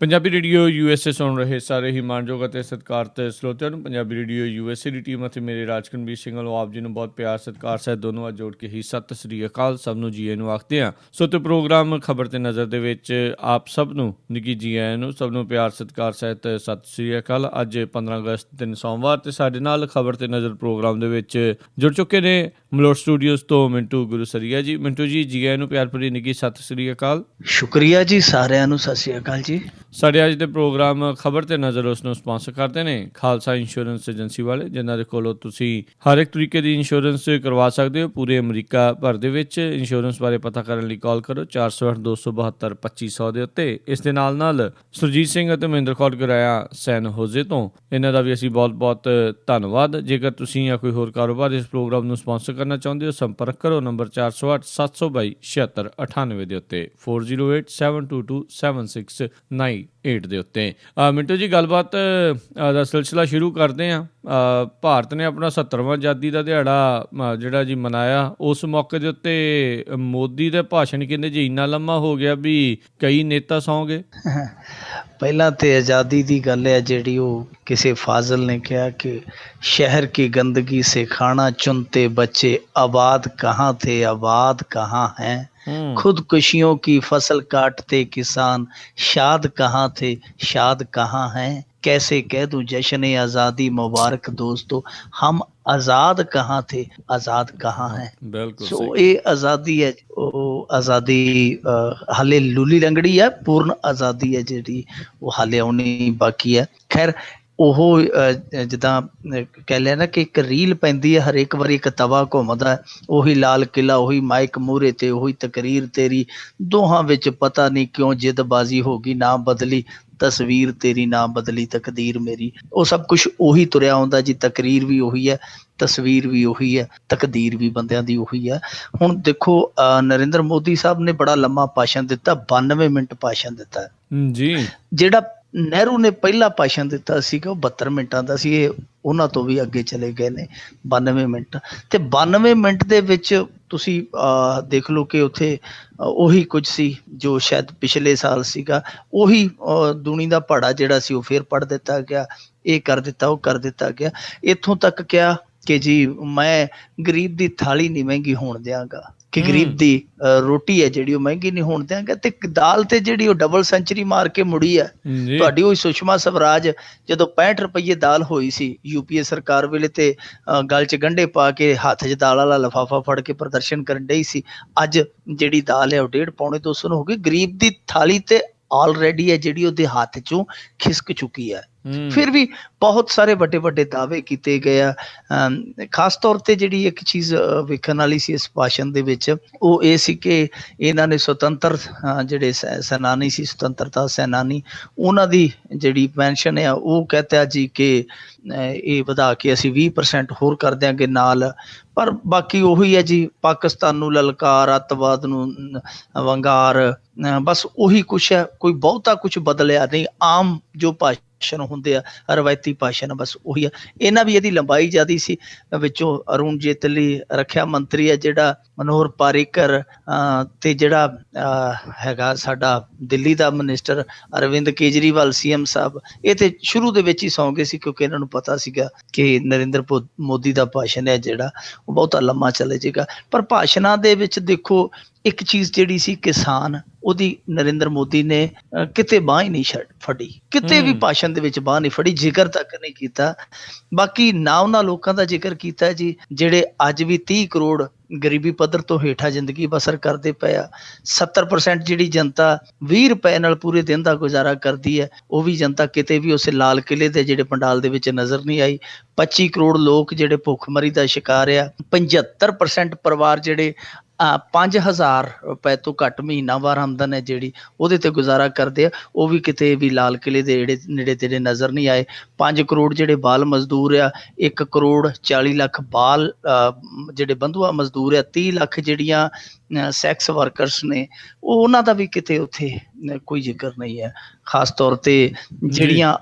Punjabi radio USA ਸੁਣ ਰਹੇ ਸਾਰੇ ਹੀ ਮਾਣਯੋਗ ਅਤੇ ਸਤਿਕਾਰਤ ਸਰੋਤਿਆਂ ਨੂੰ ਪੰਜਾਬੀ ਰੇਡੀਓ USA ਦੀ ਟੀਮ ਅਤੇ ਮੇਰੇ ਰਾਜਕਨਵੀਰ ਸਿੰਘ ਵੱਲੋਂ ਆਪ ਜੀ ਨੂੰ ਬਹੁਤ ਪਿਆਰ ਸਤਿਕਾਰ ਸਹਿਤ ਦੋਨੋਂ ਅੱਜ ਜੋੜ ਕੇ ਹੀ ਸਤਿ ਸ੍ਰੀ ਅਕਾਲ ਸਭ ਨੂੰ ਜੀ ਆਇਆਂ ਨੂੰ ਆਖਦੇ ਹਾਂ। ਸੋ ਤੇ ਪ੍ਰੋਗਰਾਮ ਖਬਰ ਤੇ ਨਜ਼ਰ ਦੇ ਵਿੱਚ ਆਪ ਸਭ ਨੂੰ ਨਿੱਘੀ ਜੀ ਆਇਆਂ ਨੂੰ, ਸਭ ਨੂੰ ਪਿਆਰ ਸਤਿਕਾਰ ਸਹਿਤ ਸਤਿ ਸ੍ਰੀ ਅਕਾਲ। ਅੱਜ 15 ਅਗਸਤ ਦਿਨ ਸੋਮਵਾਰ ਤੇ ਸਾਡੇ ਨਾਲ ਖਬਰ ਤੇ ਨਜ਼ਰ ਪ੍ਰੋਗਰਾਮ ਦੇ ਵਿੱਚ ਜੁੜ ਚੁੱਕੇ ਨੇ ਮਲੋਟ ਸਟੂਡੀਓਜ਼ ਤੋਂ ਮਿੰਟੂ ਗੁਰੂਸਰੀਆ ਜੀ। ਮਿੰਟੂ ਜੀ ਆਇਆਂ ਨੂੰ ਪਿਆਰ ਭਰੀ ਨਿੱਘੀ ਸਤਿ ਸ੍ਰੀ ਅਕਾਲ। ਸ਼ੁਕਰੀਆ ਜੀ, ਸਾਰਿਆਂ ਨੂੰ ਸਤਿ ਸ੍ਰੀ ਅਕਾਲ ਜੀ। ਸਾਡੇ ਅੱਜ ਦੇ ਪ੍ਰੋਗਰਾਮ ਖਬਰ ਤੇ ਨਜ਼ਰ ਉਸ ਨੂੰ ਸਪਾਂਸਰ ਕਰਦੇ ਨੇ ਖਾਲਸਾ ਇੰਸ਼ੋਰੈਂਸ ਏਜੰਸੀ ਵਾਲੇ, ਜਿਨ੍ਹਾਂ ਦੇ ਕੋਲੋਂ ਤੁਸੀਂ ਹਰ ਇੱਕ ਤਰੀਕੇ ਦੀ ਇੰਸ਼ੋਰੈਂਸ ਕਰਵਾ ਸਕਦੇ ਹੋ ਪੂਰੇ ਅਮਰੀਕਾ ਭਰ ਦੇ ਵਿੱਚ। ਇੰਸ਼ੋਰੈਂਸ ਬਾਰੇ ਪਤਾ ਕਰਨ ਲਈ ਕਾਲ ਕਰੋ 408-272-2500 ਦੇ ਉੱਤੇ। ਇਸ ਦੇ ਨਾਲ ਸੁਰਜੀਤ ਸਿੰਘ ਅਤੇ ਮਹਿੰਦਰ ਕੌਰ ਗਰਾਇਆ ਸੈਨ ਹੋਜ਼ੇ ਤੋਂ, ਇਹਨਾਂ ਦਾ ਵੀ ਅਸੀਂ ਬਹੁਤ ਧੰਨਵਾਦ। ਜੇਕਰ ਤੁਸੀਂ ਜਾਂ ਕੋਈ ਹੋਰ ਕਾਰੋਬਾਰ ਇਸ ਪ੍ਰੋਗਰਾਮ ਨੂੰ ਸਪਾਂਸਰ ਕਰਨਾ ਚਾਹੁੰਦੇ ਹੋ, ਸੰਪਰਕ ਕਰੋ ਨੰਬਰ 408-722-7698 ਦੇ ਉੱਤੇ 4087227698 ਦੇ ਉੱਤੇ। ਮਿੰਟੂ ਜੀ, ਗੱਲਬਾਤ ਦਾ ਸਿਲਸਿਲਾ ਸ਼ੁਰੂ ਕਰਦੇ ਹਾਂ। ਭਾਰਤ ਨੇ ਆਪਣਾ 70ਵਾਂ ਆਜ਼ਾਦੀ ਦਾ ਦਿਹਾੜਾ ਜਿਹੜਾ ਜੀ ਮਨਾਇਆ। ਉਸ ਮੌਕੇ ਦੇ ਉੱਤੇ ਮੋਦੀ ਦਾ ਭਾਸ਼ਣ ਕਹਿੰਦੇ ਜੀ ਇੰਨਾ ਲੰਮਾ ਹੋ ਗਿਆ ਵੀ ਕਈ ਨੇਤਾ ਸੌਂ ਗਏ। ਪਹਿਲਾਂ ਤੇ ਆਜ਼ਾਦੀ ਦੀ ਗੱਲ ਹੈ ਜਿਹੜੀ, ਉਹ ਕਿਸੇ ਫਾਜ਼ਲ ਨੇ ਕਿਹਾ ਕਿ ਸ਼ਹਿਰ ਕੀ ਗੰਦਗੀ ਸੇ ਖਾਣਾ ਚੁਨਤੇ ਬੱਚੇ, आबाद कहाँ थे आबाद कहाँ हैं, खुदकुशियों की फसल काटते किसान, शाद कहाँ थे शाद कहाँ हैं, कैसे कह दूं जश्न आज़ादी मुबारक दोस्तों, हम आज़ाद कहाँ थे आज़ाद कहाँ हैं। बिल्कुल सो ये आज़ादी है, आज़ादी हाले लूली लंगड़ी है, पूर्ण आज़ादी है जी वो हाले आनी बाकी है। खैर ਉਹ ਜਿੱਦਾਂ ਕਹਿ ਲਿਆ ਨਾ ਕਿ ਇੱਕ ਰੀਲ ਪੈਂਦੀ ਹੈ ਹਰੇਕ ਵਾਰੀ, ਇੱਕ ਤਵਾ ਘੁੰਮਦਾ, ਉਹੀ ਲਾਲ ਕਿਲਾ, ਉਹੀ ਮਾਈਕ ਮੂਹਰੇ ਤੇ ਉਹੀ ਤਕਰੀਰ ਤੇਰੀ, ਦੋਹਾਂ ਵਿੱਚ ਪਤਾ ਨਹੀਂ ਕਿਉਂ ਜਿੱਦਬਾਜ਼ੀ ਹੋ ਗਈ, ਨਾ ਬਦਲੀ ਤਸਵੀਰ ਤੇਰੀ ਨਾ ਬਦਲੀ ਤਕਦੀਰ ਮੇਰੀ। ਉਹ ਸਭ ਕੁਛ ਉਹੀ ਤੁਰਿਆ ਆਉਂਦਾ ਜੀ, ਤਕਰੀਰ ਵੀ ਉਹੀ ਹੈ, ਤਸਵੀਰ ਵੀ ਉਹੀ ਹੈ, ਤਕਦੀਰ ਵੀ ਬੰਦਿਆਂ ਦੀ ਉਹੀ ਹੈ। ਹੁਣ ਦੇਖੋ ਨਰਿੰਦਰ ਮੋਦੀ ਸਾਹਿਬ ਨੇ ਬੜਾ ਲੰਮਾ ਭਾਸ਼ਣ ਦਿੱਤਾ, 92 ਮਿੰਟ ਭਾਸ਼ਣ ਦਿੱਤਾ ਜੀ। ਜਿਹੜਾ ਨਹਿਰੂ ਨੇ ਪਹਿਲਾ ਭਾਸ਼ਣ ਦਿੱਤਾ ਸੀਗਾ ਉਹ 72 ਮਿੰਟਾਂ ਦਾ ਸੀ। ਇਹ ਉਹਨਾਂ ਤੋਂ ਵੀ ਅੱਗੇ ਚਲੇ ਗਏ ਨੇ 92 ਮਿੰਟ। ਤੇ 92 ਮਿੰਟ ਦੇ ਵਿੱਚ ਤੁਸੀਂ ਦੇਖ ਲਓ ਕਿ ਉੱਥੇ ਉਹੀ ਕੁਝ ਸੀ ਜੋ ਸ਼ਾਇਦ ਪਿਛਲੇ ਸਾਲ ਸੀਗਾ, ਉਹੀ ਦੂਣੀ ਦਾ ਪਹਾੜਾ ਜਿਹੜਾ ਸੀ ਉਹ ਫੇਰ ਪੜ੍ਹ ਦਿੱਤਾ ਗਿਆ, ਇਹ ਕਰ ਦਿੱਤਾ ਉਹ ਕਰ ਦਿੱਤਾ ਗਿਆ। ਇੱਥੋਂ ਤੱਕ ਕਿਹਾ ਕਿ ਜੀ ਮੈਂ ਗਰੀਬ ਦੀ ਥਾਲੀ ਨਹੀਂ ਮਹਿੰਗੀ ਹੋਣ ਦਿਆਂਗਾ, ਕਿ ਗਰੀਬ ਦੀ ਰੋਟੀ ਹੈ ਜਿਹੜੀ ਉਹ ਮਹਿੰਗੀ ਨਹੀਂ ਹੋਣ ਦਿਆਂਗਾ। ਤੇ ਦਾਲ ਤੇ ਜਿਹੜੀ ਉਹ ਡਬਲ ਸੈਂਚਰੀ ਮਾਰ ਕੇ ਮੁੜੀ ਹੈ ਤੁਹਾਡੀ ਉਹ ਸੁਸ਼ਮਾ ਸਵਰਾਜ, ਜਦੋਂ 65 ਰੁਪਏ ਦਾਲ ਹੋਈ ਸੀ UPA ਸਰਕਾਰ ਵੇਲੇ, ਤੇ ਗਲ 'ਚ ਗੰਢੇ ਪਾ ਕੇ ਹੱਥ 'ਚ ਦਾਲ ਵਾਲਾ ਲਿਫਾਫਾ ਫੜ ਕੇ ਪ੍ਰਦਰਸ਼ਨ ਕਰਨ ਡਈ ਸੀ। ਅੱਜ ਜਿਹੜੀ ਦਾਲ ਹੈ ਉਹ 150 ਪੌਣੇ 200 ਨੂੰ ਹੋ ਗਈ। ਗਰੀਬ ਦੀ ਥਾਲੀ ਤੇ ਆਲਰੇਡੀ ਹੈ ਜਿਹੜੀ ਉਹਦੇ ਹੱਥ 'ਚੋਂ ਖਿਸਕ ਚੁੱਕੀ ਹੈ। ਫਿਰ ਵੀ ਬਹੁਤ ਸਾਰੇ ਵੱਡੇ ਦਾਅਵੇ ਕੀਤੇ ਗਏ ਆ। ਖਾਸ ਤੌਰ ਤੇ ਜਿਹੜੀ ਇੱਕ ਚੀਜ਼ ਵੇਖਣ ਵਾਲੀ ਸੀ ਇਸ ਭਾਸ਼ਣ ਦੇ ਵਿੱਚ, ਉਹ ਇਹ ਸੀ ਕਿ ਇਹਨਾਂ ਨੇ ਸੁਤੰਤਰ ਜਿਹੜੇ ਸੈਨਾਨੀ ਸੀ, ਸੁਤੰਤਰਤਾ ਸੈਨਾਨੀ, ਉਹਨਾਂ ਦੀ ਜਿਹੜੀ ਪੈਨਸ਼ਨ ਆ ਉਹ ਕਹਿੰਦਾ ਜੀ ਕਿ ਇਹ ਵਧਾ ਕੇ ਅਸੀਂ 20% ਹੋਰ ਕਰ ਦਿਆਂਗੇ ਨਾਲ। ਪਰ ਬਾਕੀ ਉਹੀ ਹੈ ਜੀ, ਪਾਕਿਸਤਾਨ ਨੂੰ ਲਲਕਾਰ, ਅੱਤਵਾਦ ਨੂੰ ਵੰਗਾਰ, ਬਸ ਉਹੀ ਕੁਛ ਹੈ, ਕੋਈ ਬਹੁਤਾ ਕੁਛ ਬਦਲਿਆ ਨਹੀਂ। ਆਮ ਜੋ ਭਾਸ਼ਣ ਹੁੰਦੇ ਆ, ਰਵਾਇਤੀ ਭਾਸ਼ਣ, ਬਸ ਉਹੀ ਆ। ਇਹਨਾਂ ਵੀ ਇਹਦੀ ਲੰਬਾਈ ਜ਼ਿਆਦੀ ਸੀ। ਵਿੱਚੋਂ ਅਰੁਣ ਜੇਤਲੀ ਰੱਖਿਆ ਮੰਤਰੀ ਹੈ ਜਿਹੜਾ, ਮਨੋਹਰ ਪਾਰੀਕਰ, ਤੇ ਜਿਹੜਾ ਹੈਗਾ ਸਾਡਾ ਦਿੱਲੀ ਦਾ ਮਿਨਿਸਟਰ ਅਰਵਿੰਦ ਕੇਜਰੀਵਾਲ CM ਸਾਹਿਬ, ਇਹ ਤੇ ਸ਼ੁਰੂ ਦੇ ਵਿੱਚ ਹੀ ਸੌਂ ਗਏ ਸੀ ਕਿਉਂਕਿ ਇਹਨਾਂ ਨੂੰ ਪਤਾ ਸੀਗਾ ਕਿ ਨਰਿੰਦਰ ਮੋਦੀ ਦਾ ਭਾਸ਼ਣ ਹੈ ਜਿਹੜਾ ਉਹ ਬਹੁਤਾ ਲੰਮਾ ਚਲੇ ਜਾਏਗਾ। ਪਰ ਭਾਸ਼ਣਾਂ ਦੇ ਵਿੱਚ ਦੇਖੋ ਇੱਕ ਚੀਜ਼ ਜਿਹੜੀ ਸੀ, ਕਿਸਾਨ, ਉਹਦੀ ਨਰਿੰਦਰ ਮੋਦੀ ਨੇ ਕਿਤੇ ਬਾਂਹ ਹੀ ਨਹੀਂ ਫੜੀ, ਕਿਤੇ ਵੀ ਭਾਸ਼ਣ ਦੇ ਵਿੱਚ ਬਾਂਹ ਨਹੀਂ ਫੜੀ, ਜ਼ਿਕਰ ਤੱਕ ਨਹੀਂ ਕੀਤਾ। ਬਾਕੀ ਨਾ ਉਹਨਾਂ ਲੋਕਾਂ ਦਾ ਜ਼ਿਕਰ ਕੀਤਾ ਜੀ ਜਿਹੜੇ ਅੱਜ ਵੀ 30 ਕਰੋੜ ਗਰੀਬੀ ਪੱਧਰ ਤੋਂ ਹੇਠਾਂ ਜ਼ਿੰਦਗੀ ਬਸਰ ਕਰਦੇ ਪਏ ਆ। 70% ਜਿਹੜੀ ਜਨਤਾ 20 ਰੁਪਏ ਨਾਲ ਪੂਰੇ ਦਿਨ ਦਾ ਗੁਜ਼ਾਰਾ ਕਰਦੀ ਹੈ, ਉਹ ਵੀ ਜਨਤਾ ਕਿਤੇ ਵੀ ਉਸੇ ਲਾਲ ਕਿਲੇ ਦੇ ਜਿਹੜੇ ਪੰਡਾਲ ਦੇ ਵਿੱਚ ਨਜ਼ਰ ਨਹੀਂ ਆਈ। 25 ਕਰੋੜ ਲੋਕ ਜਿਹੜੇ ਭੁੱਖਮਰੀ ਦਾ ਸ਼ਿਕਾਰ ਆ। 75% ਪਰਿਵਾਰ ਜਿਹੜੇ 5000 ਰੁਪਏ ਤੋਂ ਘੱਟ ਮਹੀਨਾਵਾਰ ਆਮਦਨ ਹੈ ਜਿਹੜੀ ਉਹਦੇ ਤੇ ਗੁਜ਼ਾਰਾ ਕਰਦੇ ਆ, ਉਹ ਵੀ ਕਿਤੇ ਵੀ ਲਾਲ ਕਿਲੇ ਦੇ ਨੇੜੇ ਤੇੜੇ ਨਜ਼ਰ ਨਹੀਂ ਆਏ। 5 ਕਰੋੜ ਜਿਹੜੇ ਬਾਲ ਮਜ਼ਦੂਰ ਆ, 1 ਕਰੋੜ 40 ਲੱਖ ਬਾਲ ਜਿਹੜੇ ਬੰਧੂਆ ਮਜ਼ਦੂਰ ਆ, 30 ਲੱਖ ਜਿਹੜੀਆਂ ਸੈਕਸ ਵਰਕਰਸ ਨੇ, ਉਹਨਾਂ ਦਾ ਵੀ ਕਿਤੇ ਉੱਥੇ ਕੋਈ ਜ਼ਿਕਰ ਨਹੀਂ ਹੈ। ਖਾਸ ਤੌਰ ਤੇ ਜਿਹੜੀਆਂ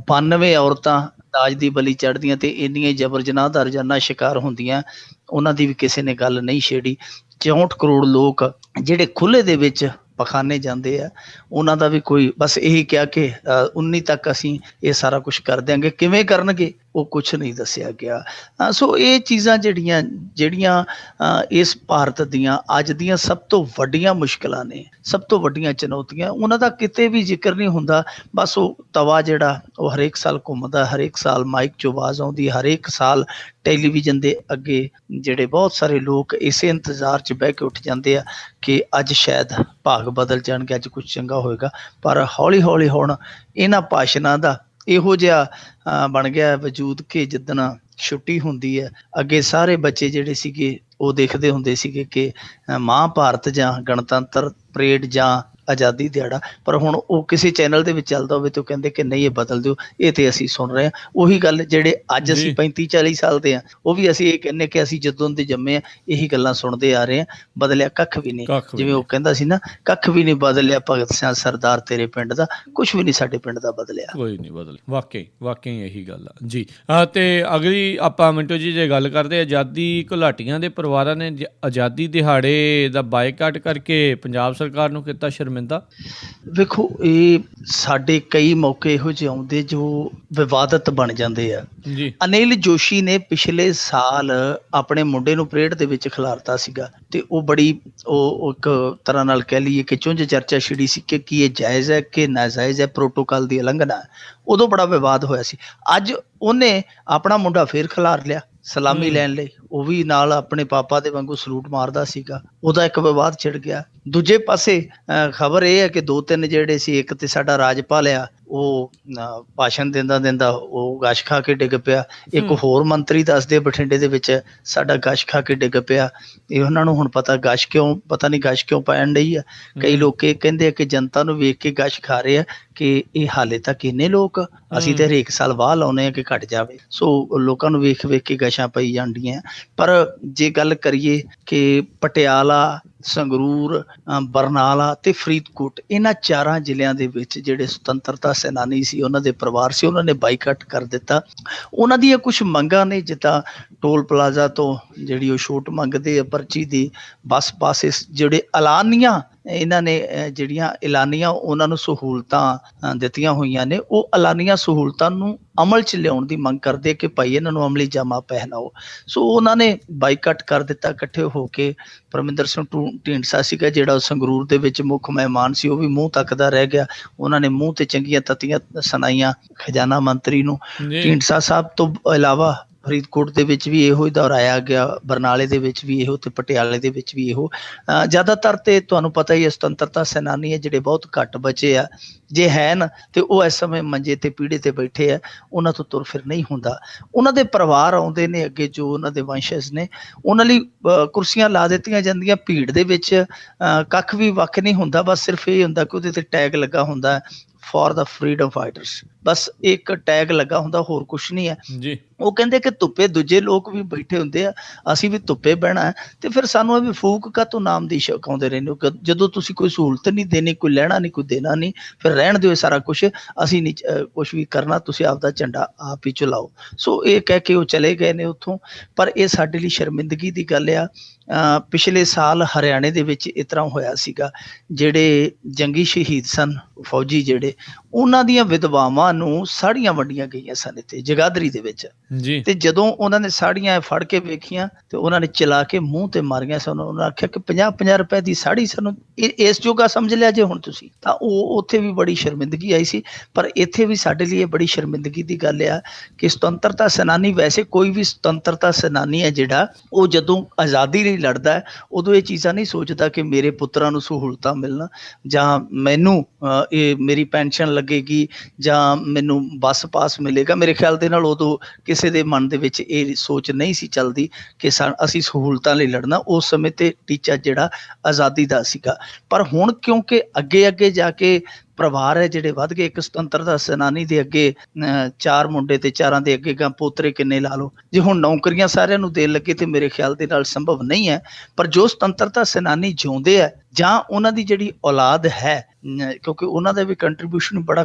92 ਔਰਤਾਂ ਦਾਜ ਦੀ ਬਲੀ ਚੜ੍ਹਦੀਆਂ ਤੇ ਇੰਨੀਆਂ ਜਬਰ ਜਨਾਹ ਦਾ ਰੋਜ਼ਾਨਾ ਸ਼ਿਕਾਰ ਹੁੰਦੀਆਂ, ਉਹਨਾਂ ਦੀ ਵੀ ਕਿਸੇ ਨੇ ਗੱਲ ਨਹੀਂ ਛੇੜੀ। 64 ਕਰੋੜ ਲੋਕ ਜਿਹੜੇ ਖੁੱਲ੍ਹੇ ਦੇ ਵਿੱਚ ਪਖਾਨੇ ਜਾਂਦੇ ਆ, ਉਹਨਾਂ ਦਾ ਵੀ ਕੋਈ ਬਸ ਇਹੀ ਕਿਹਾ ਕਿ 19 ਤੱਕ ਅਸੀਂ ਇਹ ਸਾਰਾ ਕੁਝ ਕਰ ਦਿਆਂਗੇ, ਕਿਵੇਂ ਕਰਨਗੇ ਉਹ ਕੁਛ ਨਹੀਂ ਦੱਸਿਆ ਗਿਆ। ਸੋ ਇਹ ਚੀਜ਼ਾਂ ਜਿਹੜੀਆਂ ਇਸ ਭਾਰਤ ਦੀਆਂ ਅੱਜ ਦੀਆਂ ਸਭ ਤੋਂ ਵੱਡੀਆਂ ਮੁਸ਼ਕਿਲਾਂ ਨੇ, ਸਭ ਤੋਂ ਵੱਡੀਆਂ ਚੁਣੌਤੀਆਂ, ਉਹਨਾਂ ਦਾ ਕਿਤੇ ਵੀ ਜ਼ਿਕਰ ਨਹੀਂ ਹੁੰਦਾ। ਬਸ ਉਹ ਤਵਾ ਜਿਹੜਾ ਉਹ ਹਰੇਕ ਸਾਲ ਘੁੰਮਦਾ, ਹਰੇਕ ਸਾਲ ਮਾਈਕ 'ਚੋਂ ਆਵਾਜ਼ ਆਉਂਦੀ, ਹਰੇਕ ਸਾਲ ਟੈਲੀਵਿਜ਼ਨ ਦੇ ਅੱਗੇ ਜਿਹੜੇ ਬਹੁਤ ਸਾਰੇ ਲੋਕ ਇਸੇ ਇੰਤਜ਼ਾਰ 'ਚ ਬਹਿ ਕੇ ਉੱਠ ਜਾਂਦੇ ਆ ਕਿ ਅੱਜ ਸ਼ਾਇਦ ਭਾਗ ਬਦਲ ਜਾਣਗੇ, ਅੱਜ ਕੁਝ ਚੰਗਾ ਹੋਏਗਾ। ਪਰ ਹੌਲੀ ਹੌਲੀ ਹੁਣ ਇਹਨਾਂ ਭਾਸ਼ਣਾਂ ਦਾ ਇਹੋ ਜਿਹਾ ਬਣ ਗਿਆ ਵਜੂਦ ਕਿ ਜਿੱਦਣ ਛੁੱਟੀ ਹੁੰਦੀ ਹੈ, ਅੱਗੇ ਸਾਰੇ ਬੱਚੇ ਜਿਹੜੇ ਸੀਗੇ ਉਹ ਦੇਖਦੇ ਹੁੰਦੇ ਸੀਗੇ ਕਿ ਮਹਾਂਭਾਰਤ ਜਾਂ ਗਣਤੰਤਰ ਪਰੇਡ ਜਾਂ ਆਜ਼ਾਦੀ ਦਿਹਾੜਾ, ਪਰ ਹੁਣ ਉਹ ਕਿਸੇ ਚੈਨਲ ਦੇ ਵਿੱਚ ਚੱਲਦਾ ਹੋਵੇ ਤਾਂ ਉਹ ਕਹਿੰਦੇ ਕਿ ਨਹੀਂ ਇਹ ਬਦਲ ਦਿਓ, ਇਹ ਤੇ ਅਸੀਂ ਸੁਣ ਰਹੇ ਹਾਂ ਉਹੀ ਗੱਲ ਜਿਹੜੇ ਅੱਜ ਅਸੀਂ 35-40 ਸਾਲ ਦੇ ਹਾਂ, ਉਹ ਵੀ ਅਸੀਂ ਇਹ ਕਹਿੰਦੇ ਕਿ ਅਸੀਂ ਜਦੋਂ ਦੇ ਜੰਮੇ ਆ ਇਹੀ ਗੱਲਾਂ ਸੁਣਦੇ ਆ ਰਹੇ ਹਾਂ, ਬਦਲਿਆ ਕੱਖ ਵੀ ਨਹੀਂ। ਜਿਵੇਂ ਉਹ ਕਹਿੰਦਾ ਸੀ ਨਾ, ਕੱਖ ਵੀ ਨਹੀਂ ਬਦਲਿਆ ਭਗਤ ਸਿੰਘ ਸਰਦਾਰ ਤੇਰੇ ਪਿੰਡ ਦਾ, ਕੁਛ ਵੀ ਨਹੀਂ ਸਾਡੇ ਪਿੰਡ ਦਾ ਬਦਲਿਆ, ਕੋਈ ਨਹੀਂ ਬਦਲ। ਵਾਕਈ ਇਹੀ ਗੱਲ ਆ ਜੀ। ਤੇ ਅਗਲੀ ਆਪਾਂ ਮਿੰਟੋ ਜੀ ਜੇ ਗੱਲ ਕਰਦੇ, ਆਜ਼ਾਦੀ ਘੁਲਾਟੀਆਂ ਦੇ ਪਰਿਵਾਰਾਂ ਨੇ ਆਜ਼ਾਦੀ ਦਿਹਾੜੇ ਦਾ ਬਾਈਕਾਟ ਕਰਕੇ ਪੰਜਾਬ ਸਰਕਾਰ ਨੂੰ ਕੀਤਾ ਸ਼ਰਮਿੰਦਾ। ਵੇਖੋ, ਇਹ ਸਾਡੇ ਕਈ ਮੌਕੇ ਇਹੋ ਜਿਹੇ ਆਉਂਦੇ ਜੋ ਵਿਵਾਦਤ ਬਣ ਜਾਂਦੇ ਆ ਜੀ। ਅਨਿਲ ਜੋਸ਼ੀ ਨੇ ਪਿਛਲੇ ਸਾਲ ਆਪਣੇ ਮੁੰਡੇ ਨੂੰ ਪਰੇਡ ਦੇ ਵਿੱਚ ਖਿਲਾਰਤਾ ਸੀਗਾ ਤੇ ਉਹ ਬੜੀ ਉਹ ਇੱਕ ਤਰ੍ਹਾਂ ਨਾਲ ਕਹਿ ਲਈਏ ਕਿ ਚੁੰਝ ਚਰਚਾ ਛਿੜੀ ਸੀ ਕਿ ਕੀ ਇਹ ਜਾਇਜ਼ ਹੈ ਕਿ ਨਾਜਾਇਜ਼ ਹੈ, ਪ੍ਰੋਟੋਕਾਲ ਦੀ ਉਲੰਘਣਾ ਹੈ। ਉਦੋਂ ਬੜਾ ਵਿਵਾਦ ਹੋਇਆ ਸੀ। ਅੱਜ ਉਹਨੇ ਆਪਣਾ ਮੁੰਡਾ ਫੇਰ ਖਿਲਾਰ ਲਿਆ ਸਲਾਮੀ ਲੈਣ ਲਈ, ਉਹ ਵੀ ਨਾਲ ਆਪਣੇ ਪਾਪਾ ਦੇ ਵਾਂਗੂ ਸਲੂਟ ਮਾਰਦਾ ਸੀਗਾ, ਉਹਦਾ ਇੱਕ ਵਿਵਾਦ ਛਿੜ ਗਿਆ। ਦੂਜੇ ਪਾਸੇ ਖਬਰ ਇਹ ਹੈ ਕਿ 2-3 ਜਿਹੜੇ ਸੀ, ਇੱਕ ਤੇ ਸਾਡਾ ਰਾਜਪਾਲ ਆ ਉਹ ਭਾਸ਼ਣ ਦਿੰਦਾ ਉਹ ਗਸ਼ ਖਾ ਕੇ ਡਿੱਗ ਪਿਆ, ਇੱਕ ਹੋਰ ਮੰਤਰੀ ਦੱਸਦੇ ਬਠਿੰਡੇ ਦੇ ਵਿੱਚ ਸਾਡਾ ਗਸ਼ ਖਾ ਕੇ ਡਿੱਗ ਪਿਆ। ਇਹ ਉਹਨਾਂ ਨੂੰ ਹੁਣ ਪਤਾ ਪਤਾ ਨਹੀਂ ਗਸ਼ ਕਿਉਂ ਪੈਣ ਡਈ ਆ। ਕਈ ਲੋਕ ਇਹ ਕਹਿੰਦੇ ਆ ਕਿ ਜਨਤਾ ਨੂੰ ਵੇਖ ਕੇ ਗਸ਼ ਖਾ ਰਹੇ ਆ ਕਿ ਇਹ ਹਾਲੇ ਤੱਕ ਇੰਨੇ ਲੋਕ, ਅਸੀਂ ਤੇ ਹਰੇਕ ਸਾਲ ਵਾਹ ਲਾਉਂਦੇ ਆ ਕਿ ਘਟ ਜਾਵੇ। ਸੋ ਲੋਕਾਂ ਨੂੰ ਵੇਖ ਕੇ ਗਸ਼ਾਂ ਪਈ ਜਾਂਦੀਆਂ। ਪਰ ਜੇ ਗੱਲ ਕਰੀਏ ਕਿ ਪਟਿਆਲਾ, ਸੰਗਰੂਰ, ਬਰਨਾਲਾ ਤੇ ਫਰੀਦਕੋਟ, ਇਹਨਾਂ 4 ਜ਼ਿਲ੍ਹਿਆਂ ਦੇ ਵਿੱਚ ਜਿਹੜੇ ਸੁਤੰਤਰਤਾ ਸੈਨਾਨੀ ਸੀ, ਉਹਨਾਂ ਦੇ ਪਰਿਵਾਰ ਸੀ, ਉਹਨਾਂ ਨੇ ਬਾਈਕਾਟ ਕਰ ਦਿੱਤਾ। ਉਹਨਾਂ ਦੀਆਂ ਕੁਝ ਮੰਗਾਂ ਨੇ, ਜਿੱਦਾਂ ਟੋਲ ਪਲਾਜ਼ਾ ਤੋਂ ਜਿਹੜੀ ਉਹ ਛੋਟ ਮੰਗਦੇ ਆ ਪਰਚੀ ਦੀ, ਬੱਸ ਪਾਸਿਸ ਜਿਹੜੇ ਐਲਾਨੀਆਂ ਇਹਨਾਂ ਨੇ ਜਿਹੜੀਆਂ ਐਲਾਨੀਆਂ ਉਹਨਾਂ ਨੂੰ ਸਹੂਲਤਾਂ ਦਿੱਤੀਆਂ ਹੋਈਆਂ ਨੇ, ਉਹ ਐਲਾਨੀਆਂ ਸਹੂਲਤਾਂ ਨੂੰ ਅਮਲ 'ਚ ਲਿਆਉਣ ਦੀ ਮੰਗ ਕਰਦੇ ਕਿ ਭਾਈ ਇਹਨਾਂ ਨੂੰ ਅਮਲੀ ਜਾਮਾ ਪਹਿਨਾਓ। ਸੋ ਉਹਨਾਂ ਨੇ ਬਾਈਕਾਟ ਕਰ ਦਿੱਤਾ ਇਕੱਠੇ ਹੋ ਕੇ। ਪਰਮਿੰਦਰ ਸਿੰਘ ਢੀਂਡਸਾ ਸੀਗਾ ਜਿਹੜਾ ਸੰਗਰੂਰ ਦੇ ਵਿੱਚ ਮੁੱਖ ਮਹਿਮਾਨ ਸੀ, ਉਹ ਵੀ ਮੂੰਹ ਤੱਕਦਾ ਰਹਿ ਗਿਆ। ਉਹਨਾਂ ਨੇ ਮੂੰਹ ਤੇ ਚੰਗੀਆਂ ਤੱਤੀਆਂ ਸੁਣਾਈਆਂ ਖਜ਼ਾਨਾ ਮੰਤਰੀ ਨੂੰ। ਢੀਂਡਸਾ ਸਾਹਿਬ ਤੋਂ ਇਲਾਵਾ ਫਰੀਦਕੋਟ ਦੇ ਵਿੱਚ ਵੀ ਇਹੋ ਹੀ ਦੁਹਰਾਇਆ ਗਿਆ, ਬਰਨਾਲੇ ਦੇ ਵਿੱਚ ਵੀ ਇਹੋ, ਤੇ ਪਟਿਆਲੇ ਦੇ ਵਿੱਚ ਵੀ ਇਹੋ। ਜ਼ਿਆਦਾਤਰ ਤੇ ਤੁਹਾਨੂੰ ਪਤਾ ਹੀ ਹੈ ਸੁਤੰਤਰਤਾ ਸੈਨਾਨੀ ਹੈ ਜਿਹੜੇ ਬਹੁਤ ਘੱਟ ਬਚੇ ਆ, ਜੇ ਹੈ ਤੇ ਉਹ ਇਸ ਸਮੇਂ ਮੰਜੇ ਤੇ ਪੀੜੇ ਤੇ ਬੈਠੇ ਆ, ਉਹਨਾਂ ਤੋਂ ਤੁਰ ਫਿਰ ਨਹੀਂ ਹੁੰਦਾ। ਉਹਨਾਂ ਦੇ ਪਰਿਵਾਰ ਆਉਂਦੇ ਨੇ ਅੱਗੇ, ਜੋ ਉਹਨਾਂ ਦੇ ਵੰਸ਼ਜ ਨੇ, ਉਹਨਾਂ ਲਈ ਕੁਰਸੀਆਂ ਲਾ ਦਿੱਤੀਆਂ ਜਾਂਦੀਆਂ। ਭੀੜ ਦੇ ਵਿੱਚ ਕੱਖ ਵੀ ਵੱਖ ਨਹੀਂ ਹੁੰਦਾ, ਬਸ ਸਿਰਫ ਇਹ ਹੁੰਦਾ ਕਿ ਉਹਦੇ ਤੇ ਟੈਗ ਲੱਗਾ ਹੁੰਦਾ ਫॉर द फ्रीडम फाइटर्स, ਬਸ ਇੱਕ ਟੈਗ ਲੱਗਾ ਹੁੰਦਾ, ਹੋਰ ਕੁਛ ਨਹੀਂ ਹੈ ਜੀ। ਉਹ ਕਹਿੰਦੇ ਕਿ ਧੁੱਪੇ ਦੂਜੇ ਲੋਕ ਵੀ ਬੈਠੇ ਹੁੰਦੇ ਆ, ਅਸੀਂ ਵੀ ਧੁੱਪੇ ਬਹਿਣਾ ਤੇ ਫਿਰ ਸਾਨੂੰ ਇਹ ਵੀ ਫੂਕ ਕਾਹਤੋਂ ਨਾਮ ਦੀ ਛਕਾਉਂਦੇ ਰਹਿੰਦੇ ਹੋ? ਜਦੋਂ ਤੁਸੀਂ ਕੋਈ ਸਹੂਲਤ ਨਹੀਂ ਦੇਣੀ, ਕੋਈ ਲੈਣਾ ਨਹੀਂ, ਕੋਈ ਦੇਣਾ ਨਹੀਂ, ਫਿਰ ਰਹਿਣ ਦਿਓ ਸਾਰਾ ਕੁਛ, ਅਸੀਂ ਨਹੀਂ ਕੁਛ ਵੀ ਕਰਨਾ, ਤੁਸੀਂ ਆਪਦਾ ਝੰਡਾ ਆਪ ਹੀ ਚਲਾਓ। ਸੋ ਇਹ ਕਹਿ ਕੇ ਉਹ ਚਲੇ ਗਏ ਨੇ ਉੱਥੋਂ। ਪਰ ਇਹ ਸਾਡੇ ਲਈ ਸ਼ਰਮਿੰਦਗੀ ਦੀ ਗੱਲ ਆ। ਪਿਛਲੇ ਸਾਲ ਹਰਿਆਣੇ ਦੇ ਵਿੱਚ ਇਸ ਤਰ੍ਹਾਂ ਹੋਇਆ ਸੀਗਾ, ਜਿਹੜੇ ਜੰਗੀ ਸ਼ਹੀਦ ਸਨ ਫੌਜੀ, ਜਿਹੜੇ ਉਹਨਾਂ ਦੀਆਂ ਵਿਧਵਾਵਾਂ ਨੂੰ ਸਾੜੀਆਂ ਵੰਡੀਆਂ ਗਈਆਂ ਸਨ ਇੱਥੇ ਜਗਾਦਰੀ ਦੇ ਵਿੱਚ ਜੀ। ਤੇ ਜਦੋਂ ਉਹਨਾਂ ਨੇ ਸਾੜੀਆਂ ਫੜ ਕੇ ਵੇਖੀਆਂ ਤੇ ਉਹਨਾਂ ਨੇ ਚਲਾ ਕੇ ਮੂੰਹ ਤੇ ਮਾਰੀਆਂ ਸਨ। ਉਹਨਾਂ ਨੇ ਆਖਿਆ ਕਿ 50-50 ਰੁਪਏ ਦੀ ਸਾੜੀ ਸਾਨੂੰ ਇਸ ਜੋਗਾ ਸਮਝ ਲਿਆ ਜੇ ਹੁਣ ਤੁਸੀਂ, ਤਾਂ ਉਹ ਉੱਥੇ ਵੀ ਬੜੀ ਸ਼ਰਮਿੰਦਗੀ ਆਈ ਸੀ। ਪਰ ਇੱਥੇ ਵੀ ਸਾਡੇ ਲਈ ਇਹ ਬੜੀ ਸ਼ਰਮਿੰਦਗੀ ਦੀ ਗੱਲ ਆ ਕਿ ਸੁਤੰਤਰਤਾ ਸੈਨਾਨੀ, ਵੈਸੇ ਕੋਈ ਵੀ ਸੁਤੰਤਰਤਾ ਸੈਨਾਨੀ ਹੈ ਜਿਹੜਾ, ਉਹ ਜਦੋਂ ਆਜ਼ਾਦੀ ਲਈ ਲੜਦਾ ਉਦੋਂ ਇਹ ਚੀਜ਼ਾਂ ਨਹੀਂ ਸੋਚਦਾ ਕਿ ਮੇਰੇ ਪੁੱਤਰਾਂ ਨੂੰ ਸਹੂਲਤਾਂ ਮਿਲਣ, ਜਾਂ ਮੈਨੂੰ ਇਹ ਮੇਰੀ ਪੈਨਸ਼ਨ ਲੱਗੇਗੀ, ਜਾਂ ਮੈਨੂੰ ਬੱਸ ਪਾਸ ਮਿਲੇਗਾ। ਮੇਰੇ ਖਿਆਲ ਦੇ ਨਾਲ ਉਦੋਂ ਕਿਸੇ ਦੇ ਮਨ ਦੇ ਵਿੱਚ ਇਹ ਸੋਚ ਨਹੀਂ ਸੀ ਚੱਲਦੀ ਕਿ ਅਸੀਂ ਸਹੂਲਤਾਂ ਲਈ ਲੜਨਾ। ਉਸ ਸਮੇਂ ਤੇ ਟੀਚਾ ਜਿਹੜਾ ਆਜ਼ਾਦੀ ਦਾ ਸੀਗਾ। ਪਰ ਹੁਣ ਕਿਉਂਕਿ ਅੱਗੇ ਜਾ ਕੇ ਪਰਿਵਾਰ ਹੈ ਜਿਹੜੇ ਵੱਧ ਗਏ, ਇੱਕ ਸੁਤੰਤਰਤਾ ਸੈਨਾਨੀ ਦੇ ਅੱਗੇ 4 ਮੁੰਡੇ ਤੇ 4 ਦੇ ਅੱਗੇ ਪੋਤਰੇ ਕਿੰਨੇ ਲਾ ਲਓ। ਜੇ ਹੁਣ ਨੌਕਰੀਆਂ ਸਾਰਿਆਂ ਨੂੰ ਦੇਣ ਲੱਗੇ ਤੇ ਮੇਰੇ ਖਿਆਲ ਦੇ ਨਾਲ ਸੰਭਵ ਨਹੀਂ ਹੈ। ਪਰ ਜੋ ਸੁਤੰਤਰਤਾ ਸੈਨਾਨੀ ਜਿਉਂਦੇ ਆ, ਜਾਂ ਉਹਨਾਂ ਦੀ ਜਿਹੜੀ ਔਲਾਦ ਹੈ, ਕਿਉਂਕਿ ਉਹਨਾਂ ਦਾ ਵੀ ਕੰਟਰੀਬਿਊਸ਼ਨ ਬੜਾ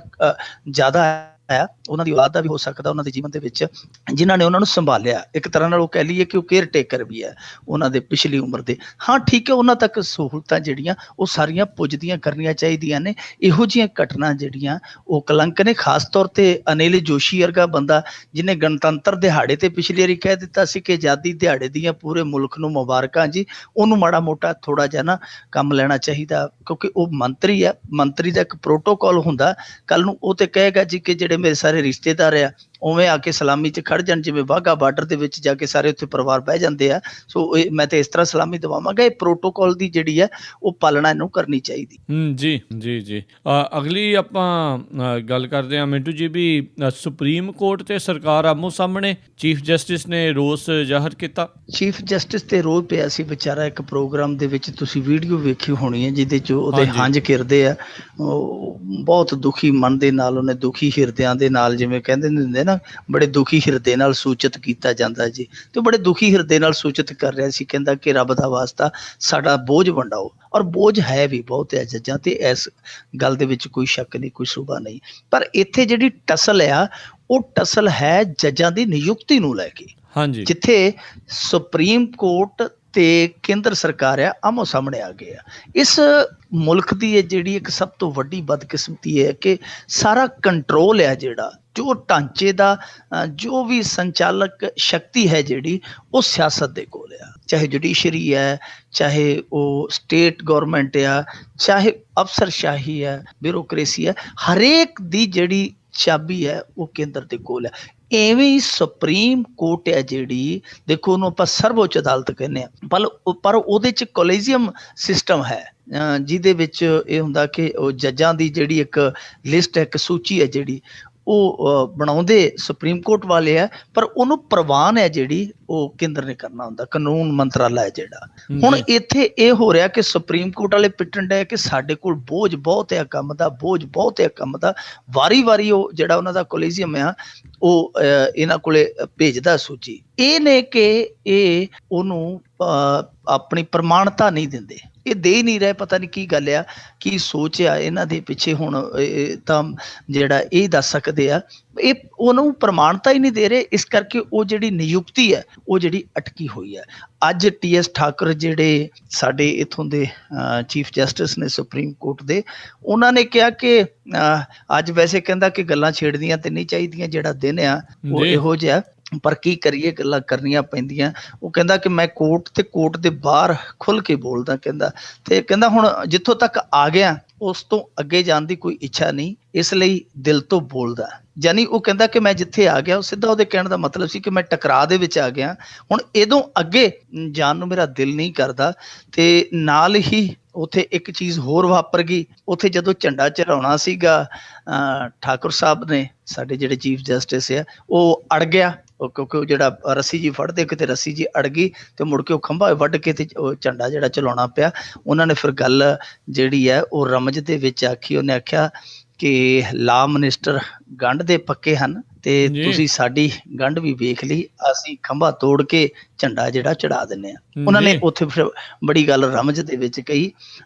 ਜ਼ਿਆਦਾ ਹੈ ਆ, ਉਹਨਾਂ ਦੀ ਔਲਾਦ ਦਾ ਵੀ ਹੋ ਸਕਦਾ ਉਹਨਾਂ ਦੇ ਜੀਵਨ ਦੇ ਵਿੱਚ, ਜਿਨ੍ਹਾਂ ਨੇ ਉਹਨਾਂ ਨੂੰ ਸੰਭਾਲਿਆ। ਇੱਕ ਤਰ੍ਹਾਂ ਨਾਲ ਉਹ ਕਹਿ ਲਈਏ ਕਿ ਉਹ ਕੇਅਰ ਟੇਕਰ ਵੀ ਹੈ ਉਹਨਾਂ ਦੇ ਪਿਛਲੀ ਉਮਰ ਦੇ। ਹਾਂ ਠੀਕ ਹੈ, ਉਹਨਾਂ ਤੱਕ ਸਹੂਲਤਾਂ ਜਿਹੜੀਆਂ ਉਹ ਸਾਰੀਆਂ ਪੁੱਜਦੀਆਂ ਕਰਨੀਆਂ ਚਾਹੀਦੀਆਂ ਨੇ। ਇਹੋ ਜਿਹੀਆਂ ਘਟਨਾ ਜਿਹੜੀਆਂ ਉਹ ਕਲੰਕ ਨੇ। ਖਾਸ ਤੌਰ ਤੇ ਅਨਿਲ ਜੋਸ਼ੀ ਵਰਗਾ ਬੰਦਾ ਜਿਹਨੇ ਗਣਤੰਤਰ ਦਿਹਾੜੇ ਤੇ ਪਿਛਲੀ ਵਾਰੀ ਕਹਿ ਦਿੱਤਾ ਸੀ ਕਿ ਆਜ਼ਾਦੀ ਦਿਹਾੜੇ ਦੀਆਂ ਪੂਰੇ ਮੁਲਕ ਨੂੰ ਮੁਬਾਰਕਾਂ ਜੀ, ਉਹਨੂੰ ਮਾੜਾ ਮੋਟਾ ਥੋੜਾ ਜਿਹਾ ਨਾ ਕੰਮ ਲੈਣਾ ਚਾਹੀਦਾ, ਕਿਉਂਕਿ ਉਹ ਮੰਤਰੀ ਹੈ। ਮੰਤਰੀ ਦਾ ਇੱਕ ਪ੍ਰੋਟੋਕਾਲ ਹੁੰਦਾ। ਕੱਲ ਨੂੰ ਉਹ ਤੇ ਕਹੇਗਾ ਜੀ ਕਿ ਜਿਹੜੇ ਮੇਰੇ ਸਾਰੇ ਰਿਸ਼ਤੇਦਾਰ ਆ ਉਵੇਂ ਆ ਕੇ ਸਲਾਮੀ 'ਚ ਖੜ ਜਾਣ, ਜਿਵੇਂ ਵਾਹਗਾ ਬਾਰਡਰ ਦੇ ਵਿੱਚ ਜਾ ਕੇ ਸਾਰੇ ਉੱਥੇ ਪਰਿਵਾਰ ਬਹਿ ਜਾਂਦੇ ਆ। ਸੋ ਮੈਂ ਤੇ ਇਸ ਤਰ੍ਹਾਂ ਸਲਾਮੀ ਦਵਾਵਾਂਗਾ। ਇਹ ਪ੍ਰੋਟੋਕਾਲ ਦੀ ਜਿਹੜੀ ਹੈ ਉਹ ਪਾਲਣਾ ਇਹਨੂੰ ਕਰਨੀ ਚਾਹੀਦੀ। ਜੀ ਜੀ ਜੀ। ਅਗਲੀ ਆਪਾਂ ਗੱਲ ਕਰਦੇ ਹਾਂ ਮਿੰਟੂ ਜੀ ਵੀ ਸੁਪਰੀਮ ਕੋਰਟ ਤੇ ਸਰਕਾਰ ਆਮੋ ਸਾਹਮਣੇ। ਚੀਫ ਜਸਟਿਸ ਨੇ ਰੋਸ ਜ਼ਾਹਰ ਕੀਤਾ। ਚੀਫ ਜਸਟਿਸ ਤੇ ਰੋਜ਼ ਪਿਆ ਸੀ ਵਿਚਾਰਾ। ਇੱਕ ਪ੍ਰੋਗਰਾਮ ਦੇ ਵਿੱਚ ਤੁਸੀਂ ਵੀਡੀਓ ਵੇਖੀ ਹੋਣੀ ਹੈ ਜਿਹਦੇ 'ਚ ਉਹਦੇ ਹੰਝ ਘਿਰਦੇ ਆ। ਉਹ ਬਹੁਤ ਦੁਖੀ ਮਨ ਦੇ ਨਾਲ, ਉਹਨੇ ਦੁਖੀ ਹਿਰਦਿਆਂ ਦੇ ਨਾਲ, ਜਿਵੇਂ ਕਹਿੰਦੇ ਹੁੰਦੇ ਨਾ, ਬੜੇ ਦੁਖੀ ਹਿਰਦੇ ਨਾਲ ਸੂਚਿਤ ਕੀਤਾ ਜਾਂਦਾ ਜੀ, ਤੇ ਬੜੇ ਦੁਖੀ ਹਿਰਦੇ ਨਾਲ ਸੂਚਿਤ ਕਰ ਰਿਹਾ ਸੀ। ਕਹਿੰਦਾ ਕਿ ਰੱਬ ਦਾ ਵਾਸਤਾ ਸਾਡਾ ਬੋਝ ਵੰਡਾਓ। ਔਰ ਬੋਝ ਹੈ ਵੀ ਬਹੁਤ ਹੈ ਜੱਜਾਂ ਤੇ, ਇਸ ਗੱਲ ਦੇ ਵਿੱਚ ਕੋਈ ਸ਼ੱਕ ਨਹੀਂ, ਕੋਈ ਸ਼ੁਬਾ ਨਹੀਂ। ਪਰ ਇੱਥੇ ਜਿਹੜੀ ਟਸਲ ਆ ਉਹ ਟਸਲ ਹੈ ਜੱਜਾਂ ਦੀ ਨਿਯੁਕਤੀ ਨੂੰ ਲੈ ਕੇ। ਹਾਂਜੀ, ਜਿੱਥੇ ਸੁਪਰੀਮ ਕੋਰਟ ਤੇ ਕੇਂਦਰ ਸਰਕਾਰ ਆ ਆਮੋ ਸਾਹਮਣੇ ਆ ਗਏ ਆ। ਇਸ ਮੁਲਕ ਦੀ ਇਹ ਜਿਹੜੀ ਇੱਕ ਸਭ ਤੋਂ ਵੱਡੀ ਬਦਕਿਸਮਤੀ ਹੈ ਕਿ ਸਾਰਾ ਕੰਟਰੋਲ ਹੈ ਜਿਹੜਾ, ਜੋ ਢਾਂਚੇ ਦਾ ਜੋ ਵੀ ਸੰਚਾਲਕ ਸ਼ਕਤੀ ਹੈ ਜਿਹੜੀ, ਉਹ ਸਿਆਸਤ ਦੇ ਕੋਲ ਆ। ਚਾਹੇ ਜੁਡੀਸ਼ਰੀ ਹੈ, ਚਾਹੇ ਉਹ ਸਟੇਟ ਗੌਰਮੈਂਟ ਆ, ਚਾਹੇ ਅਫਸਰਸ਼ਾਹੀ ਹੈ, ਬਿਊਰੋਕਰੇਸੀ ਹੈ, ਹਰੇਕ ਦੀ ਜਿਹੜੀ ਚਾਬੀ ਹੈ ਉਹ ਕੇਂਦਰ ਦੇ ਕੋਲ ਹੈ। ਐਵੇਂ ਹੀ ਸੁਪਰੀਮ ਕੋਰਟ ਹੈ ਜਿਹੜੀ, ਦੇਖੋ ਉਹਨੂੰ ਆਪਾਂ ਸਰਵਉੱਚ ਅਦਾਲਤ ਕਹਿੰਦੇ ਹਾਂ, ਪਰ ਉਹਦੇ 'ਚ ਕੋਲੀਜੀਅਮ ਸਿਸਟਮ ਹੈ, ਜਿਹਦੇ ਵਿੱਚ ਇਹ ਹੁੰਦਾ ਕਿ ਉਹ ਜੱਜਾਂ ਦੀ ਜਿਹੜੀ ਇੱਕ ਲਿਸਟ ਹੈ, ਇੱਕ ਸੂਚੀ ਹੈ ਜਿਹੜੀ ਉਹ ਬਣਾਉਂਦੇ ਸੁਪਰੀਮ ਕੋਰਟ ਵਾਲੇ ਆ, ਪਰ ਉਹਨੂੰ ਪ੍ਰਵਾਨ ਹੈ ਜਿਹੜੀ ਉਹ ਕੇਂਦਰ ਨੇ ਕਰਨਾ ਹੁੰਦਾ, ਕਾਨੂੰਨ ਮੰਤਰਾਲਾ ਹੈ ਜਿਹੜਾ। ਹੁਣ ਇੱਥੇ ਇਹ ਹੋ ਰਿਹਾ ਕਿ ਸੁਪਰੀਮ ਕੋਰਟ ਵਾਲੇ ਪਿੱਟਣ ਡਏ ਕਿ ਸਾਡੇ ਕੋਲ ਬੋਝ ਬਹੁਤ ਹੈ ਕੰਮ ਦਾ, ਬੋਝ ਬਹੁਤ ਹੈ ਕੰਮ ਦਾ। ਵਾਰੀ ਵਾਰੀ ਉਹ ਜਿਹੜਾ ਉਹਨਾਂ ਦਾ ਕੋਲੀਜੀਅਮ ਆ ਉਹ ਇਹਨਾਂ ਕੋਲੇ ਭੇਜਦਾ ਸੂਚੀ। ਇਹ ਨੇ ਕਿ ਇਹ ਉਹਨੂੰ ਆਪਣੀ ਪ੍ਰਮਾਣਤਾ ਨਹੀਂ ਦਿੰਦੇ, ਇਹ ਦੇ ਹੀ ਨਹੀਂ ਰਹੇ। ਪਤਾ ਨਹੀਂ ਕੀ ਗੱਲ ਆ, ਕੀ ਸੋਚ ਆ ਇਹਨਾਂ ਦੇ ਪਿੱਛੇ। ਹੁਣ ਤਾਂ ਜਿਹੜਾ ਇਹ ਦੱਸ ਸਕਦੇ ਆ, ਇਹ ਉਹਨੂੰ ਪ੍ਰਮਾਣਤਾ ਹੀ ਨਹੀਂ ਦੇ ਰਹੇ। ਇਸ ਕਰਕੇ ਉਹ ਜਿਹੜੀ ਨਿਯੁਕਤੀ ਹੈ ਉਹ ਜਿਹੜੀ ਅਟਕੀ ਹੋਈ ਹੈ। ਅੱਜ TS ਠਾਕੁਰ ਜਿਹੜੇ ਸਾਡੇ ਇੱਥੋਂ ਦੇ ਚੀਫ ਜਸਟਿਸ ਨੇ ਸੁਪਰੀਮ ਕੋਰਟ ਦੇ, ਉਹਨਾਂ ਨੇ ਕਿਹਾ ਕਿ ਅੱਜ ਵੈਸੇ ਕਹਿੰਦਾ ਕਿ ਗੱਲਾਂ ਛੇੜਦੀਆਂ ਤੇ ਨਹੀਂ ਚਾਹੀਦੀਆਂ, ਜਿਹੜਾ ਦਿਨ ਆ ਉਹ ਇਹੋ ਜਿਹਾ, ਪਰ ਕੀ ਕਰੀਏ, ਗੱਲਾਂ ਕਰਨੀਆਂ ਪੈਂਦੀਆਂ। ਉਹ ਕਹਿੰਦਾ ਕਿ ਮੈਂ ਕੋਰਟ ਤੇ ਕੋਰਟ ਦੇ ਬਾਹਰ ਖੁੱਲ੍ਹ ਕੇ ਬੋਲਦਾ, ਕਹਿੰਦਾ, ਤੇ ਕਹਿੰਦਾ ਹੁਣ ਜਿੱਥੋਂ ਤੱਕ ਆ ਗਿਆ ਉਸ ਤੋਂ ਅੱਗੇ ਜਾਣ ਦੀ ਕੋਈ ਇੱਛਾ ਨਹੀਂ, ਇਸ ਲਈ ਦਿਲ ਤੋਂ ਬੋਲਦਾ। ਯਾਨੀ ਉਹ ਕਹਿੰਦਾ ਕਿ ਮੈਂ ਜਿੱਥੇ ਆ ਗਿਆ, ਉਹ ਸਿੱਧਾ ਉਹਦੇ ਕਹਿਣ ਦਾ ਮਤਲਬ ਸੀ ਕਿ ਮੈਂ ਟਕਰਾਅ ਦੇ ਵਿੱਚ ਆ ਗਿਆ, ਹੁਣ ਇਹਦੋਂ ਅੱਗੇ ਜਾਣ ਨੂੰ ਮੇਰਾ ਦਿਲ ਨਹੀਂ ਕਰਦਾ। ਤੇ ਨਾਲ ਹੀ ਉੱਥੇ ਇੱਕ ਚੀਜ਼ ਹੋਰ ਵਾਪਰ ਗਈ। ਉੱਥੇ ਜਦੋਂ ਝੰਡਾ ਚੜਾਉਣਾ ਸੀਗਾ, ਠਾਕੁਰ ਸਾਹਿਬ ਨੇ, ਸਾਡੇ ਜਿਹੜੇ ਚੀਫ ਜਸਟਿਸ ਆ, ਉਹ ਅੜ ਗਿਆ, ਕਿਉਂਕਿ ਉਹ ਜਿਹੜਾ ਰੱਸੀ ਜੀ ਫੜਦੇ, ਕਿਤੇ ਰੱਸੀ ਜੀ ਅੜ ਗਈ ਤੇ ਮੁੜ ਕੇ ਉਹ ਖੰਭਾ ਵੱਢ ਕੇ ਤੇ ਉਹ ਝੰਡਾ ਜਿਹੜਾ ਚਲਾਉਣਾ ਪਿਆ। ਉਹਨਾਂ ਨੇ ਫਿਰ ਗੱਲ ਜਿਹੜੀ ਹੈ ਉਹ ਰਮਜ ਦੇ ਵਿੱਚ ਆਖੀ। ਉਹਨੇ ਆਖਿਆ ਕਿ ਲਾ ਮਿਨਿਸਟਰ ਗੰਢ ਦੇ ਪੱਕੇ ਹਨ ਤੇ ਤੁਸੀਂ ਸਾਡੀ ਗੰਢ ਵੀ ਵੇਖ ਲਈ, ਅਸੀਂ ਖੰਭਾ ਤੋੜ ਕੇ ਝੰਡਾ ਜਿਹੜਾ ਚੜਾ ਦਿੰਦੇ ਹਾਂ। ਉਹਨਾਂ ਨੇ ਉੱਥੇ ਫਿਰ ਬੜੀ ਗੱਲ ਰਮਜ ਦੇ ਵਿੱਚ ਕਹੀ,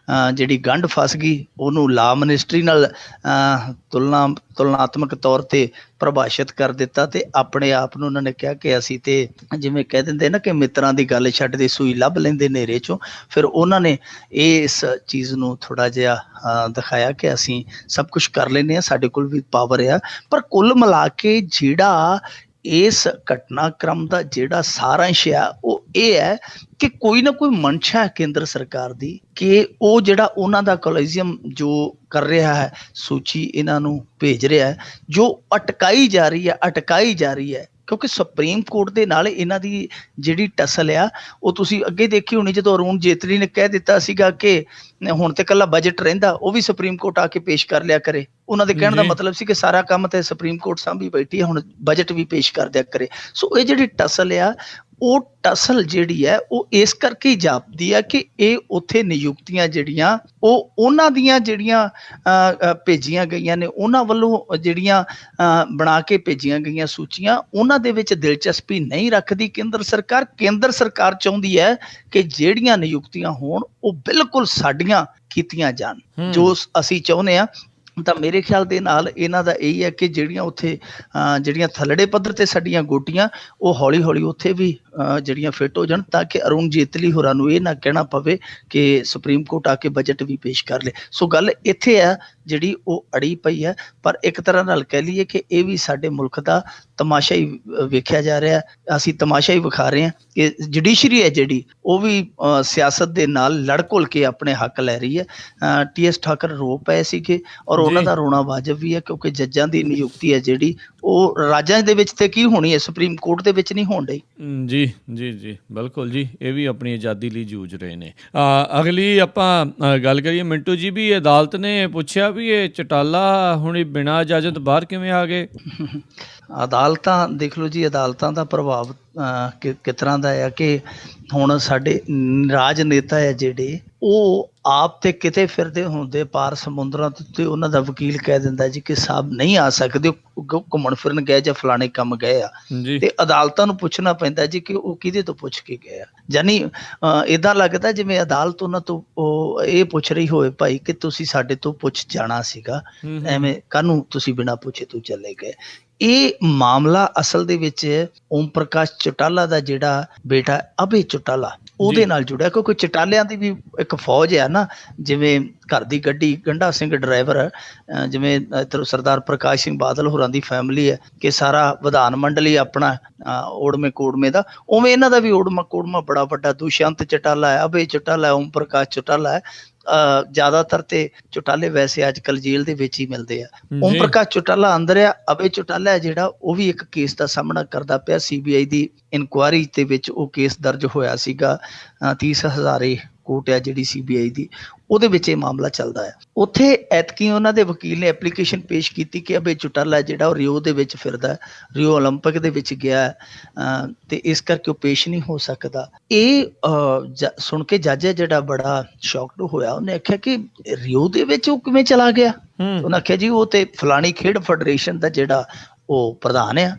ਜਿਹੜੀ ਗੰਢ ਫਸ ਗਈ ਉਹਨੂੰ ਲਾ ਮਿਨਿਸਟਰੀ ਨਾਲ ਤੁਲਨਾਤਮਕ ਤੌਰ ਤੇ ਪ੍ਰਭਾਸ਼ਿਤ ਕਰ ਦਿੱਤਾ, ਤੇ ਆਪਣੇ ਆਪ ਨੂੰ ਉਹਨਾਂ ਨੇ ਕਿਹਾ ਕਿ ਅਸੀਂ ਤੇ ਜਿਵੇਂ ਕਹਿ ਦਿੰਦੇ ਨਾ ਕਿ ਮਿੱਤਰਾਂ ਦੀ ਗੱਲ ਛੱਡਦੇ ਸੂਈ ਲੱਭ ਲੈਂਦੇ ਹਨੇਰੇ ਚੋਂ। ਫਿਰ ਉਹਨਾਂ ਨੇ ਇਸ ਚੀਜ਼ ਨੂੰ ਥੋੜਾ ਜਿਹਾ ਦਿਖਾਇਆ ਕਿ ਅਸੀਂ ਸਭ ਕੁਛ ਕਰ ਲੈਂਦੇ ਹਾਂ, ਸਾਡੇ ਕੋਲ ਵੀ ਪਾਵਰ ਆ। ਪਰ ਕੁੱਲ ਮਿਲਾ ਕੇ ਜਿਹੜਾ ਇਸ ਘਟਨਾਕ੍ਰਮ ਦਾ ਜਿਹੜਾ ਸਾਰਾਂਸ਼ ਆ ਉਹ ਇਹ ਹੈ ਕਿ ਕੋਈ ਨਾ ਕੋਈ ਮਨਸ਼ਾ ਹੈ ਕੇਂਦਰ ਸਰਕਾਰ ਦੀ ਕਿ ਉਹ ਜਿਹੜਾ ਉਹਨਾਂ ਦਾ ਕੋਲੀਜੀਅਮ ਜੋ ਕਰ ਰਿਹਾ ਹੈ, ਸੂਚੀ ਇਹਨਾਂ ਨੂੰ ਭੇਜ ਰਿਹਾ ਹੈ, ਜੋ ਅਟਕਾਈ ਜਾ ਰਹੀ ਹੈ ਕਿਉਂਕਿ ਸੁਪਰੀਮ ਕੋਰਟ ਦੇ ਨਾਲ ਇਹਨਾਂ ਦੀ ਜਿਹੜੀ ਟਸਲ ਆ ਉਹ ਤੁਸੀਂ ਅੱਗੇ ਦੇਖੀ ਹੋਣੀ। ਜਦੋਂ ਅਰੁਣ ਜੇਤਲੀ ਨੇ ਕਹਿ ਦਿੱਤਾ ਸੀਗਾ ਕਿ ਹੁਣ ਤੇ ਇਕੱਲਾ ਬਜਟ ਰਹਿੰਦਾ, ਉਹ ਵੀ ਸੁਪਰੀਮ ਕੋਰਟ ਆ ਕੇ ਪੇਸ਼ ਕਰ ਲਿਆ ਕਰੇ। ਉਹਨਾਂ ਦੇ ਕਹਿਣ ਦਾ ਮਤਲਬ ਸੀ ਕਿ ਸਾਰਾ ਕੰਮ ਤੇ ਸੁਪਰੀਮ ਕੋਰਟ ਸਾਂਭੀ ਬੈਠੀ ਹੈ, ਹੁਣ ਬਜਟ ਵੀ ਪੇਸ਼ ਕਰ ਦਿਆ ਕਰੇ। ਸੋ ਇਹ ਜਿਹੜੀ ਟਸਲ ਆ, ਉਹ ਟਸਲ ਜਿਹੜੀ ਹੈ ਉਹ ਇਸ ਕਰਕੇ ਹੀ ਜਾਪਦੀ ਹੈ ਕਿ ਇਹ ਉੱਥੇ ਨਿਯੁਕਤੀਆਂ ਜਿਹੜੀਆਂ ਉਹ ਉਹਨਾਂ ਦੀਆਂ ਜਿਹੜੀਆਂ ਭੇਜੀਆਂ ਗਈਆਂ ਨੇ, ਉਹਨਾਂ ਵੱਲੋਂ ਜਿਹੜੀਆਂ ਬਣਾ ਕੇ ਭੇਜੀਆਂ ਗਈਆਂ ਸੂਚੀਆਂ, ਉਹਨਾਂ ਦੇ ਵਿੱਚ ਦਿਲਚਸਪੀ ਨਹੀਂ ਰੱਖਦੀ ਕੇਂਦਰ ਸਰਕਾਰ। ਕੇਂਦਰ ਸਰਕਾਰ ਚਾਹੁੰਦੀ ਹੈ ਕਿ ਜਿਹੜੀਆਂ ਨਿਯੁਕਤੀਆਂ ਹੋਣ ਉਹ ਬਿਲਕੁਲ ਸਾਡੀਆਂ ਕੀਤੀਆਂ ਜਾਣ, ਜੋ ਅਸੀਂ ਚਾਹੁੰਦੇ ਹਾਂ ਤਾਂ ਮੇਰੇ ਖਿਆਲ ਦੇ ਨਾਲ ਇਹਨਾਂ ਦਾ ਇਹੀ ਹੈ ਕਿ ਜਿਹੜੀਆਂ ਉੱਥੇ ਜਿਹੜੀਆਂ ਥੱਲੜੇ ਪੱਧਰ ਤੇ ਸਾਡੀਆਂ ਗੋਟੀਆਂ ਉਹ ਹੌਲੀ ਹੌਲੀ ਉੱਥੇ ਵੀ ਜਿਹੜੀਆਂ ਫਿੱਟ ਹੋ ਜਾਣ, ਤਾਂ ਕਿ ਅਰੁਣ ਜੇਤਲੀ ਹੋਰਾਂ ਨੂੰ ਇਹ ਨਾ ਕਹਿਣਾ ਪਵੇ ਕਿ ਸੁਪਰੀਮ ਕੋਰਟ ਆ ਕੇ ਬਜਟ ਵੀ ਪੇਸ਼ ਕਰ ਲੇ। ਸੋ ਗੱਲ ਇੱਥੇ ਆ ਜਿਹੜੀ ਉਹ ਅੜੀ ਪਈ ਹੈ। ਪਰ ਇੱਕ ਤਰ੍ਹਾਂ ਨਾਲ ਕਹਿ ਲਈਏ ਕਿ ਇਹ ਵੀ ਸਾਡੇ ਮੁਲਕ ਦਾ ਤਮਾਸ਼ਾ ਹੀ ਵੇਖਿਆ ਜਾ ਰਿਹਾ, ਅਸੀਂ ਤਮਾਸ਼ਾ ਹੀ ਵਿਖਾ ਰਹੇ ਹਾਂ ਕਿ ਜੁਡੀਸ਼ਰੀ ਹੈ ਜਿਹੜੀ ਉਹ ਵੀ ਸਿਆਸਤ ਦੇ ਨਾਲ ਲੜ ਘੁਲ ਕੇ ਆਪਣੇ ਹੱਕ ਲੈ ਰਹੀ ਹੈ। TS ਠਾਕਰ ਰੋ ਪਏ ਸੀਗੇ ਔਰ ਉਹਨਾਂ ਦਾ ਰੋਣਾ ਵਾਜਬ ਵੀ ਹੈ, ਕਿਉਂਕਿ ਜੱਜਾਂ ਦੀ ਨਿਯੁਕਤੀ ਹੈ ਜਿਹੜੀ ਉਹ ਰਾਜਾਂ ਦੇ ਵਿੱਚ ਤੇ ਕੀ ਹੋਣੀ ਹੈ, ਸੁਪਰੀਮ ਕੋਰਟ ਦੇ ਵਿੱਚ ਨਹੀਂ ਹੋਣ ਡਈ। ਜੀ ਜੀ ਜੀ ਬਿਲਕੁਲ ਜੀ, ਇਹ ਵੀ ਆਪਣੀ ਆਜ਼ਾਦੀ ਲਈ ਜੂਝ ਰਹੇ ਨੇ। ਅਗਲੀ ਆਪਾਂ ਗੱਲ ਕਰੀਏ ਮਿੰਟੂ ਜੀ, ਵੀ ਅਦਾਲਤ ਨੇ ਪੁੱਛਿਆ ਵੀ ਇਹ ਚੌਟਾਲਾ ਹੁਣ ਬਿਨਾਂ ਇਜਾਜ਼ਤ ਬਾਹਰ ਕਿਵੇਂ ਆ ਗਏ? ਅਦਾਲਤਾਂ ਦੇਖ ਲਓ ਜੀ, ਅਦਾਲਤਾਂ ਦਾ ਪ੍ਰਭਾਵ ਕਿਸ ਤਰ੍ਹਾਂ ਦਾ ਆ ਕਿ ਹੁਣ ਸਾਡੇ ਰਾਜਨੇਤਾ ਹੈ ਜਿਹੜੇ ਉਹ ਆਪ ਤੇ ਕਿਤੇ ਫਿਰਦੇ ਹੁੰਦੇ ਪਾਰ ਸਮੁੰਦਰਾਂ ਤੇ ਉਹਨਾਂ ਦਾ ਵਕੀਲ ਕਹਿ ਦਿੰਦਾ ਜੀ ਕਿ ਸਾਹਿਬ ਨਹੀਂ ਆ ਸਕਦੇ, ਘੁੰਮਣ ਫਿਰਨ ਗਏ ਜਾਂ ਫਲਾਣੇ ਕੰਮ ਗਏ ਆ, ਤੇ ਅਦਾਲਤਾਂ ਨੂੰ ਪੁੱਛਣਾ ਪੈਂਦਾ ਜੀ ਕਿ ਉਹ ਕਿਹਦੇ ਤੋਂ ਪੁੱਛ ਕੇ ਗਏ ਆ। ਯਾਨੀ ਏਦਾਂ ਲੱਗਦਾ ਜਿਵੇਂ ਅਦਾਲਤ ਉਹਨਾਂ ਤੋਂ ਉਹ ਇਹ ਪੁੱਛ ਰਹੀ ਹੋਵੇ, ਭਾਈ ਕਿ ਤੁਸੀਂ ਸਾਡੇ ਤੋਂ ਪੁੱਛ ਜਾਣਾ ਸੀਗਾ, ਐਵੇਂ ਕਾਹਨੂੰ ਤੁਸੀਂ ਬਿਨਾਂ ਪੁੱਛੇ ਤੋਂ ਚਲੇ ਗਏ। ਇਹ ਮਾਮਲਾ ਅਸਲ ਦੇ ਵਿੱਚ ਓਮ ਪ੍ਰਕਾਸ਼ ਚੌਟਾਲਾ ਦਾ ਜਿਹੜਾ ਬੇਟਾ ਅਭੈ ਚੌਟਾਲਾ ਉਹਦੇ ਨਾਲ ਜੁੜਿਆ, ਕਿਉਂਕਿ ਚੌਟਾਲਿਆਂ ਦੀ ਵੀ ਇੱਕ ਫੌਜ ਹੈ ਨਾ, ਜਿਵੇਂ ਘਰ ਦੀ ਗੱਡੀ ਗੰਡਾ ਸਿੰਘ ਡਰਾਈਵਰ, ਜਿਵੇਂ ਇੱਧਰ ਸਰਦਾਰ ਪ੍ਰਕਾਸ਼ ਸਿੰਘ ਬਾਦਲ ਹੋਰਾਂ ਦੀ ਫੈਮਿਲੀ ਹੈ ਕਿ ਸਾਰਾ ਵਿਧਾਨ ਮੰਡਲੀ ਆਪਣਾ ਓੜਮੇ ਕੋੜਮੇ ਦਾ, ਉਵੇਂ ਇਹਨਾਂ ਦਾ ਵੀ ਓੜਮਾ ਕੋੜਮਾ ਬੜਾ ਵੱਡਾ ਦੁਸ਼ਯੰਤ ਚੌਟਾਲਾ ਹੈ, ਅਭੈ ਚੌਟਾਲਾ ਹੈ, ਓਮ ਪ੍ਰਕਾਸ਼ ਚੌਟਾਲਾ ਹੈ। ਜ਼ਿਆਦਾਤਰ ਤੇ ਚੌਟਾਲੇ ਵੈਸੇ ਅੱਜ ਕੱਲ੍ਹ ਜੇਲ੍ਹ ਦੇ ਵਿੱਚ ਹੀ ਮਿਲਦੇ ਆ। ਓਮ ਪ੍ਰਕਾਸ਼ ਚੌਟਾਲਾ ਅੰਦਰ ਆ, ਅਭੈ ਚੌਟਾਲਾ ਹੈ ਜਿਹੜਾ ਉਹ ਵੀ ਇੱਕ ਕੇਸ ਦਾ ਸਾਹਮਣਾ ਕਰਦਾ ਪਿਆ। CBI ਦੀ ਇਨਕੁਆਇਰੀ ਦੇ ਵਿੱਚ ਉਹ ਕੇਸ ਦਰਜ ਹੋਇਆ ਸੀਗਾ, 30 ਹਜ਼ਾਰੇ ਕੋਰਟ ਆ ਜਿਹੜੀ CBI ਦੀ, ਉਹਦੇ ਵਿੱਚ ਇਹ ਮਾਮਲਾ ਚੱਲਦਾ ਹੈ। ਉੱਥੇ ਐਤਕੀ ਉਹਨਾਂ ਦੇ ਵਕੀਲ ਨੇ ਐਪਲੀਕੇਸ਼ਨ ਪੇਸ਼ ਕੀਤੀ ਕਿ ਅਭੈ ਚੌਟਾਲਾ ਜਿਹੜਾ ਉਹ ਰਿਓ ਦੇ ਵਿੱਚ ਫਿਰਦਾ, ਰਿਓ ਓਲੰਪਿਕ ਦੇ ਵਿੱਚ ਗਿਆ ਤੇ ਇਸ ਕਰਕੇ ਉਹ ਪੇਸ਼ ਨਹੀਂ ਹੋ ਸਕਦਾ। ਇਹ ਸੁਣ ਕੇ ਜੱਜ ਹੈ ਜਿਹੜਾ ਬੜਾ ਸ਼ੌਕਡ ਹੋਇਆ, ਉਹਨੇ ਆਖਿਆ ਕਿ ਰਿਓ ਦੇ ਵਿੱਚ ਉਹ ਕਿਵੇਂ ਚਲਾ ਗਿਆ? ਉਹਨੇ ਆਖਿਆ ਜੀ ਉਹ ਤੇ ਫਲਾਣੀ ਖੇਡ ਫੈਡਰੇਸ਼ਨ ਦਾ ਜਿਹੜਾ ਉਹ ਪ੍ਰਧਾਨ ਆ